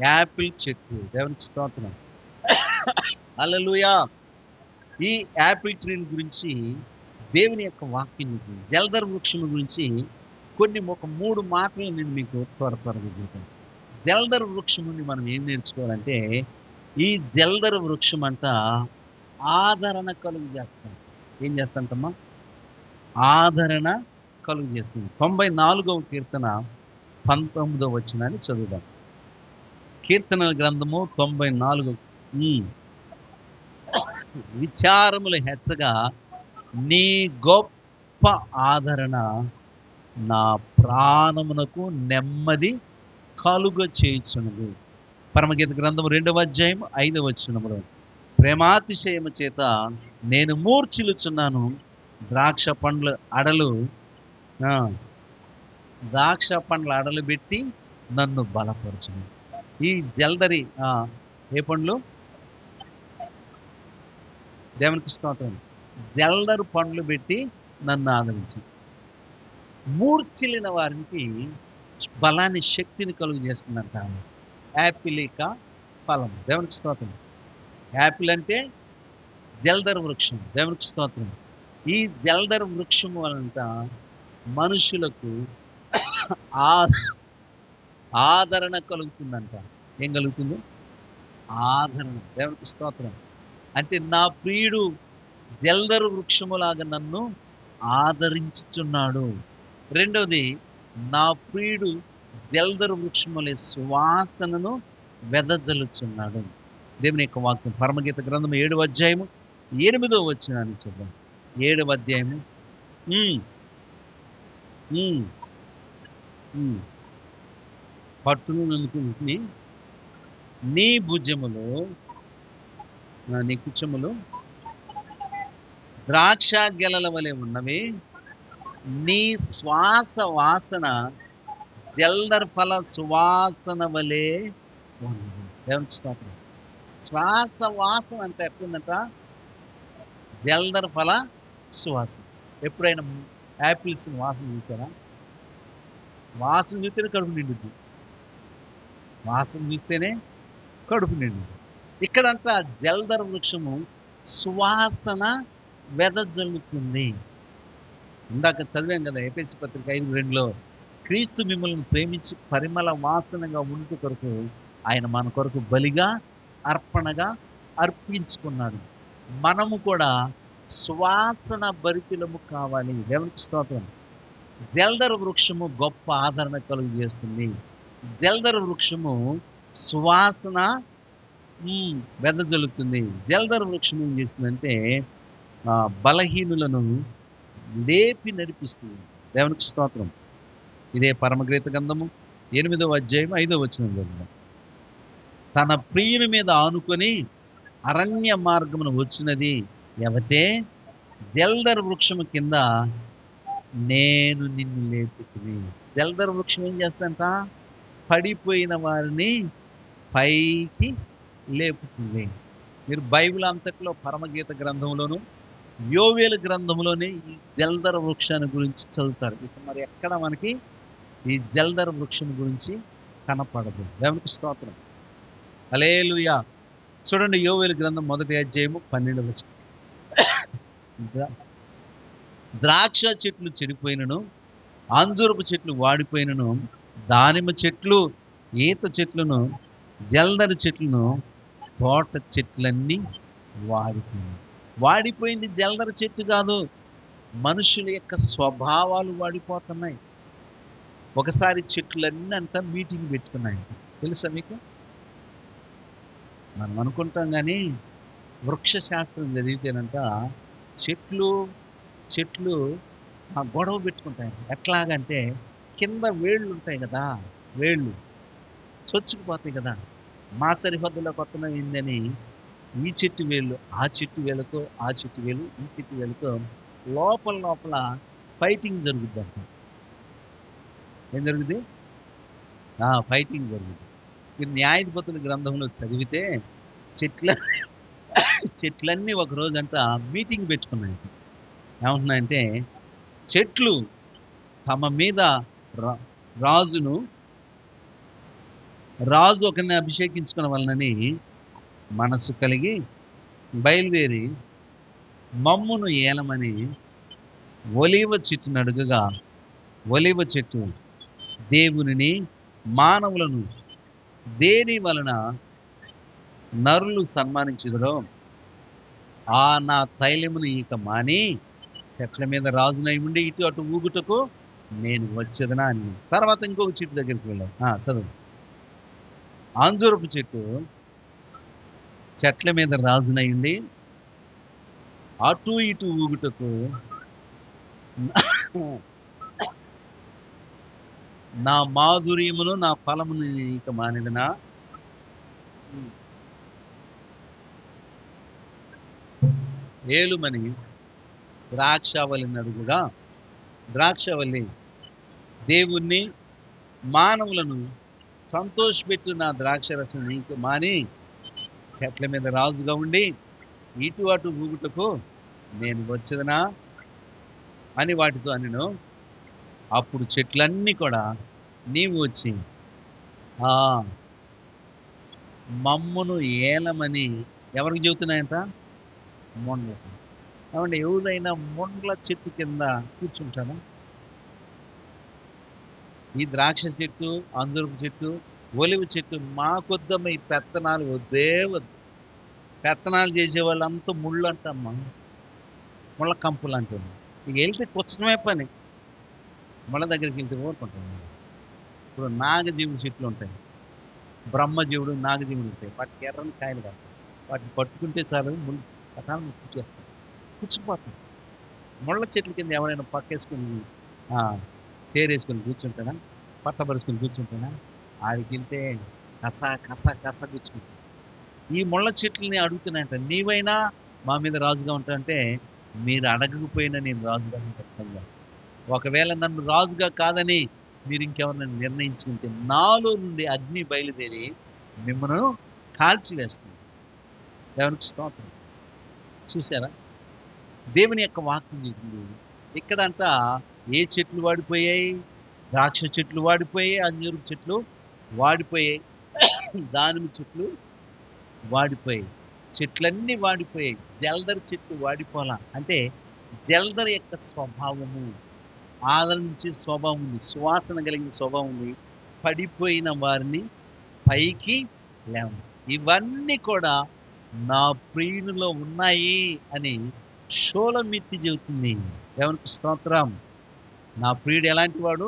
యాపిల్ చెట్టు. దేవునికి స్తోత్రం. హల్లెలూయా. ఈ యాపిల్ ట్రీని గురించి దేవుని యొక్క వాక్యం, జల్దర్ వృక్షం గురించి ఒక 3 మాటలు నేను మీకు త్వరగా చెబుతాను. జల్దర్ వృక్షం నుండి మనం ఏం నేర్చుకోవాలంటే ఈ జల్దర వృక్షం అంట ఆదరణ కలుగు చేస్తాం. ఏం చేస్తాంటమ్మా? ఆదరణ కలుగు చేస్తుంది. 94వ కీర్తన 19వ వచనాన్ని చదువుదాం. కీర్తనల గ్రంథము 94. విచారములు హెచ్చగా నీ గొప్ప ఆదరణ నా ప్రాణమునకు నెమ్మది కలుగ చేయుచున్నది. పరమగీత గ్రంథం 2వ అధ్యాయం 5వ వచనములో, ప్రేమాతిశయము చేత నేను మూర్ఛిల్లుచున్నాను, ద్రాక్ష పండ్ల అడలు పెట్టి నన్ను బలపరచును. ఈ జల్దరి ఏ పండ్లు? దేవునికి స్తోత్రం. జల్దరు పండ్లు పెట్టి నన్ను ఆదరించు. మూర్ఛిల్లిన వారికి బలాన్ని, శక్తిని కలుగు చేస్తుందంట యాపిల్ యొక్క ఫలం. దేవునికి స్తోత్రం. యాపిల్ అంటే జల్దర వృక్షం. దేవునికి స్తోత్రం. ఈ జల్దర వృక్షం వలంట మనుషులకు ఆదరణ కలుగుతుందంట. ఏం కలుగుతుంది? ఆదరణ. దేవునికి స్తోత్రం. అంటే నా ప్రియుడు జల్దరు వృక్షములాగా నన్ను ఆదరించుచున్నాడు. రెండవది, నా ప్రియుడు జల్దరు వృక్షములే సువాసనను వెదజల్లుచున్నాడు. దేవుని యొక్క వాక్యం పరమగీత గ్రంథం 7వ అధ్యాయము 8వ వచనాన్ని చూద్దాం. 7వ అధ్యాయము పట్టును నలుపుని నీ భుజములు, నీ కుచములు ద్రాక్ష గెలల వలె ఉన్నవి, నీ శ్వాస వాసన జల్దర్ ఫల సువాసన వలె ఉన్నది. దేవునికి స్తోత్రం. శ్వాస వాసన అంటే ఎట్లుందంట? జల్దర్ ఫల సువాసన. ఎప్పుడైనా యాపిల్స్ వాసన చూసారా? వాసన చూస్తేనే కడుపు నిండుద్ది. వాసన చూస్తేనే కడుపు నిండుద్ది. ఇక్కడంతా జల్దర్ వృక్షము సువాసన వెదజల్లుతుంది. ఇందాక చదివాం కదా ఎఫెసీ పత్రిక 5:2లో, క్రీస్తు మిమ్మల్ని ప్రేమించి పరిమళ వాసనగా ఉండు కొరకు ఆయన మన కొరకు బలిగా, అర్పణగా అర్పించుకున్నాడు. మనము కూడా సువాసన భరితులము కావాలి. దేవునికి స్తోత్రం. జల్దర వృక్షము గొప్ప ఆదరణ కలుగు చేస్తుంది. జల్దర వృక్షము సువాసన వెదజల్లుతుంది. జల్దర వృక్షం ఏం చేస్తుందంటే బలహీనులను లేపి నడిపిస్తుంది. దేవునికి స్తోత్రం. ఇదే పరమగీత గ్రంథము 8వ అధ్యాయం 5వ వచనంలో, తన ప్రియుని మీద ఆనుకొని అరణ్య మార్గమును వచ్చినది ఎవతే, జల్దర వృక్షము కింద నేను నిన్ను లేపుతుంది. జల్దర వృక్షం ఏం చేస్తుందంట? పడిపోయిన వారిని పైకి లేపుతుంది. మీరు బైబిల్ అంతట్లో పరమగీత గ్రంథంలోను, యోవేలు గ్రంథంలోనే ఈ జల్దర వృక్షాన్ని గురించి చదువుతారు. ఇక మరి ఎక్కడ మనకి ఈ జల్దర వృక్షం గురించి కనపడదు. దేవునికి స్తోత్రం. హల్లెలూయా. చూడండి, యోవేలు గ్రంథం 1వ అధ్యాయము 12వ వచనం. ద్రాక్ష చెట్లు చెడిపోయినను, అంజూరపు చెట్లు వాడిపోయినను, దానిమ్మ చెట్లు, ఈత చెట్లను, జల్దర చెట్లను, తోట చెట్లన్నీ వాడిపోయింది జల్దర చెట్టు కాదు, మనుషుల యొక్క స్వభావాలు వాడిపోతున్నాయి. ఒకసారి చెట్లన్నీ అంతా మీటింగ్ పెట్టుకున్నాయి. తెలుసా మీకు? మనం అనుకుంటాం కానీ వృక్ష శాస్త్రం చదివితేనంట చెట్లు గొడవ పెట్టుకుంటాయి. ఎట్లాగంటే కింద వేళ్ళు ఉంటాయి కదా, వేళ్ళు చొచ్చుకుపోతాయి కదా. మా సరిహద్దులో కొత్తగా ఏందని ఈ చెట్టు వేళ్ళు ఆ చెట్టు వేళ్ళతో, ఆ చెట్టు వేలు ఈ చెట్టు వేళ్ళతో లోపల ఫైటింగ్ జరుగుద్ది అంట. ఏం జరుగుద్ది? ఫైటింగ్ జరుగుద్ది. మీరు న్యాయాధిపతుల గ్రంథంలో చదివితే చెట్లన్నీ ఒక రోజంట మీటింగ్ పెట్టుకున్నాయి. ఏమంటున్నాయంటే, చెట్లు తమ మీద రాజు ఒకరిని అభిషేకించుకున్న వలనని మనసు కలిగి బయలుదేరి మమ్మును ఏలమని ఒలీవ చెట్టును అడుగగా, ఒలీవ చెట్టు దేవునిని మానవులను దేని వలన నరులు సన్మానించుదురో ఆ నా తైలమును ఇక మాని చెట్ల మీద రాజునై ఉండి ఇటు అటు ఊగుటకు నేను వచ్చేదనా అని. తర్వాత ఇంకొక చెట్టు దగ్గరికి వెళ్ళాం. చదువు. అంజూరపు చెట్టు చెట్ల మీద రాజునై ఉండి అటు ఇటు ఊగుటకు నా మాధుర్యమును నా ఫలమును ఇక మానిదనా. ఏలుమని ద్రాక్షవల్లిని అడుగుగా ద్రాక్షవల్లి దేవుణ్ణి మానవులను సంతోషపెట్టు నా ద్రాక్షరసం నీకు మాని చెట్ల మీద రాజుగా ఉండి ఇటు అటు ఊగుటకు నేను వచ్చేదనా అని వాటితో అనెను. అప్పుడు చెట్లన్నీ కూడా నీవు వచ్చి ఆ మమ్మును ఏలమని ఎవరికి చెబుతున్నాయంట? మొండలకు. ఏమంటే ఎవరైనా మొండ్ల చెట్టు కింద కూర్చుంటారా? ఈ ద్రాక్ష చెట్టు, అంజూరపు చెట్టు, ఒలివ చెట్టు మాకొద్దమ్మ, ఈ పెత్తనాలు వద్దే వద్దు. పెత్తనాలు చేసే వాళ్ళంతా ముళ్ళు అంటమ్మా, ముళ్ళ కంపులు అంటుంది. ఇక వెళ్తే కూర్చడమే పని. ముళ్ళ దగ్గరికి వెళ్తే ఊరుకుంటాం. ఇప్పుడు నాగజీవుడు చెట్లు ఉంటాయి, బ్రహ్మజీవుడు, నాగజీవుడు ఉంటాయి. వాటికి ఎర్రని కాయలు కాదు. వాటిని పట్టుకుంటే చాలు ముళ్ళు పటాలను కూర్చేస్తాం, కూర్చుకుపోతాం. ముళ్ళ చెట్ల కింద ఎవరైనా పక్కేసుకుని చేరేసుకొని కూర్చుంటాడా? పట్టబరుచుకొని కూర్చుంటాడా? ఆడికి వెళ్తే కస కస కస గుచ్చుకుంటాడు. ఈ ముళ్ళ చెట్లని అడుగుతున్నాయంట, నీవైనా మా మీద రాజుగా ఉంటానంటే మీరు అడగకపోయినా నేను రాజుగా ఖచ్చితంగా చేస్తాను. ఒకవేళ నన్ను రాజుగా కాదని మీరు ఇంకెవరినైనా నిర్ణయించుకుంటే నాలో నుండి అగ్ని బయలుదేరి మిమ్మల్ని కాల్చివేస్తుంది. దేవునికి స్తోత్రం. చూసారా? దేవుని యొక్క వాక్యం చెప్పింది. ఇక్కడంట ఏ చెట్లు వాడిపోయాయి? ద్రాక్ష చెట్లు వాడిపోయాయి, అంజూరు చెట్లు వాడిపోయాయి, దానిమ్మ చెట్లు వాడిపోయాయి, చెట్లన్నీ వాడిపోయాయి. జల్దరి చెట్టు వాడిపోలా. అంటే జల్దరి యొక్క స్వభావము, ఆదరించే స్వభావం ఉంది, సువాసన కలిగిన స్వభావం ఉంది. పడిపోయిన వారిని పైకి లేవు. ఇవన్నీ కూడా నా ప్రియునిలో ఉన్నాయి అని షోలమిత్తి చెబుతుంది. దేవునికి స్తోత్రం. నా ప్రియుడు ఎలాంటి వాడు?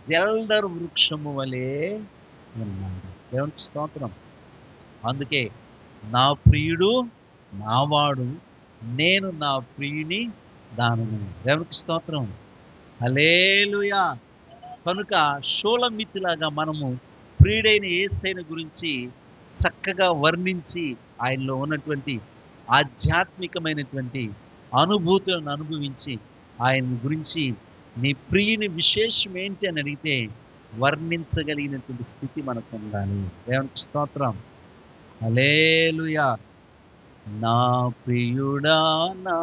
జల్దరు వృక్షము వలె ఉన్నాడు. దేవునికి స్తోత్రం. అందుకే నా ప్రియుడు నావాడు, నేను నా ప్రియుని దానము. దేవునికి స్తోత్రం. హల్లెలూయా. కనుక షోలమిత్తిలాగా మనము ప్రియుడైన యేసయ్యను గురించి చక్కగా వర్ణించి ఆయనలో ఉన్నటువంటి ఆధ్యాత్మికమైనటువంటి అనుభూతులను అనుభవించి ఆయన గురించి నీ ప్రియుని విశేషం ఏంటి అని అడిగితే వర్ణించగలిగినటువంటి స్థితి మనకు ఉండాలి. దేవునికి స్తోత్రం. హల్లెలూయా. నా ప్రియుడా, నా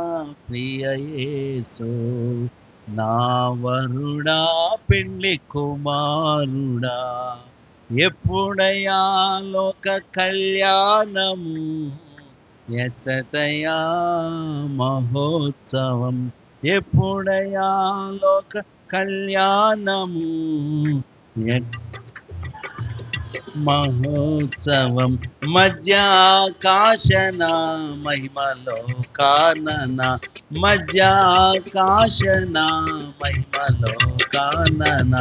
ప్రియ యేసు, నా వరుడా, పెండ్లి కుమారుడా, ఎప్పుడయ్యా లోక కళ్యాణము, ఎచ్చటయ్యా మహోత్సవం, ఎప్పుడయ్యా లోక కళ్యాణము, మహోత్సవం, మధ్యాకాశన మహిమలో కానన, మధ్యాకాశన మహిమలో కానన,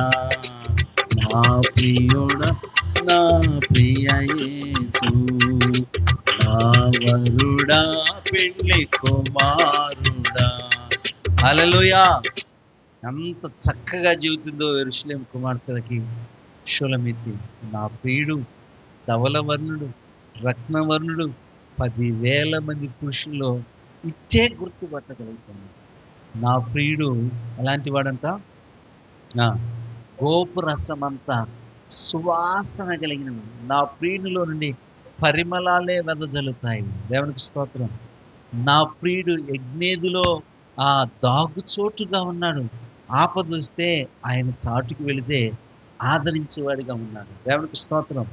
నా ప్రియుడ, నా ప్రియ యేసు, నా వరుడా, పెండ్లి కుమారుడా. హల్లెలూయా. ఎంత చక్కగా జీవితుందో యెరూషలేము కుమార్తెలకి షూలమితి. నా ప్రియుడు ధవలవర్ణుడు, రత్నవర్ణుడు, 10,000 మంది పురుషుల్లో ఇచ్చే గుర్తుపట్టగలుగుతుంది. నా ప్రియుడు ఎలాంటి వాడంట? గోపురసమంతా సువాసన కలిగిన. నా ప్రియునిలో నుండి పరిమళాలే వెదజల్లుతాయి. దేవునికి స్తోత్రం. నా ప్రియుడు యజ్ఞేదులో దాగుచోటుగా ఉన్నాడు. ఆపద వస్తే ఆయన చాటుకు వెళితే ఆదరించేవాడిగా ఉన్నాడు. దేవునికి స్తోత్రం.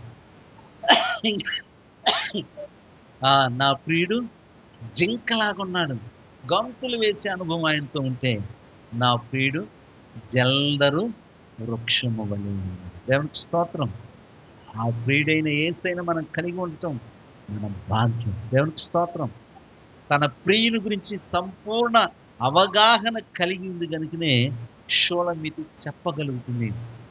నా ప్రియుడు జింకలాగా ఉన్నాడు. గంతులు వేసే అనుభవం ఆయనతో ఉంటే నా ప్రియుడు జల్దరు వృక్షము వలె. దేవునికి స్తోత్రం. ఆ ప్రియుడైన యేసయ్యను మనం కలిగి ఉండటం మన భాగ్యం. దేవునికి స్తోత్రం. తన ప్రియుని గురించి సంపూర్ణ అవగాహన కలిగి ఉంది కనుకనే షూలమితి చెప్పగలుగుతుంది.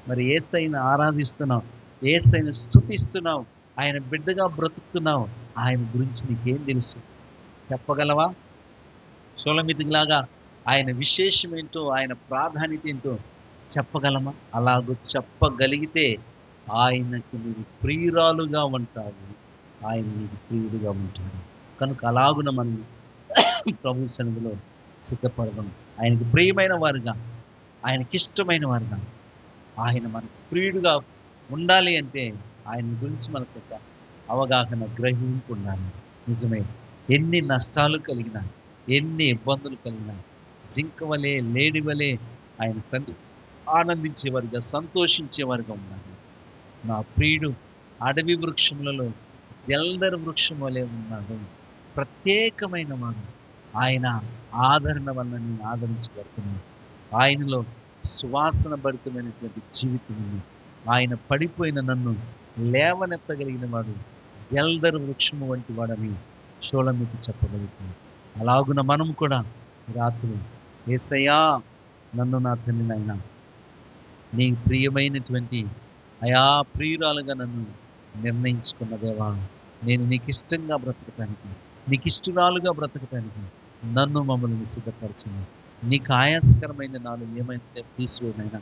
మరి యేసయ్యను ఆరాధిస్తున్నావు, యేసయ్యను స్తుతిస్తున్నావు, ఆయన బిడ్డగా బ్రతుకుతున్నావు, ఆయన గురించి నీకేం తెలుసు చెప్పగలవా? షూలమితిలాగా ఆయన విశేషమేంటో, ఆయన ప్రాధాన్యత ఏంటో చెప్పగలమా? అలాగూ చెప్పగలిగితే ఆయనకు నీవు ప్రియురాలుగా ఉంటావు, ఆయన నీకు ప్రియుడుగా ఉంటాడు. కనుక అలాగున మనం ప్రభు సన్నిధిలో సిద్ధపడదాం. ఆయనకు ప్రియమైన వారుగా, ఆయనకిష్టమైన వారుగా, ఆయన మనకు ప్రియుడుగా ఉండాలి అంటే ఆయన గురించి మనకు ఒక అవగాహన, గ్రహింపు ఉండాలి. నిజమే, ఎన్ని నష్టాలు కలిగినా, ఎన్ని ఇబ్బందులు కలిగినా, జింక వలె, లేడి వలె ఆయన ఆనందించేవారుగా, సంతోషించేవారుగా ఉండాలి. నా ప్రియుడు అడవి వృక్షములలో జల్దర వృక్షం వలె ఉన్నాడు. ప్రత్యేకమైన వాడు. ఆయన ఆదరణ వలన నేను ఆదరించబడుతున్నాను. ఆయనలో సువాసన భరితమైనటువంటి జీవితం ఉంది. ఆయన పడిపోయిన నన్ను లేవనెత్తగలిగిన వాడు జల్దరు వృక్షము వంటి వాడని షూలమితి చెప్పగలుగుతుంది. అలాగున మనం కూడా రాత్రి యేసయ్యా, నన్ను నా తండ్రి నాయన నీ ప్రియమైనటువంటి అయా ప్రియురాలుగా నన్ను నిర్ణయించుకున్న దేవా, నేను నీకు ఇష్టంగా బ్రతకటానికి, నీకు ఇష్టరాలుగా బ్రతకటానికి నన్ను మమ్మల్ని సిద్ధపరచండి. నీకు ఆయాస్కరమైన నాలో ఏమైతే తీసివేనైనా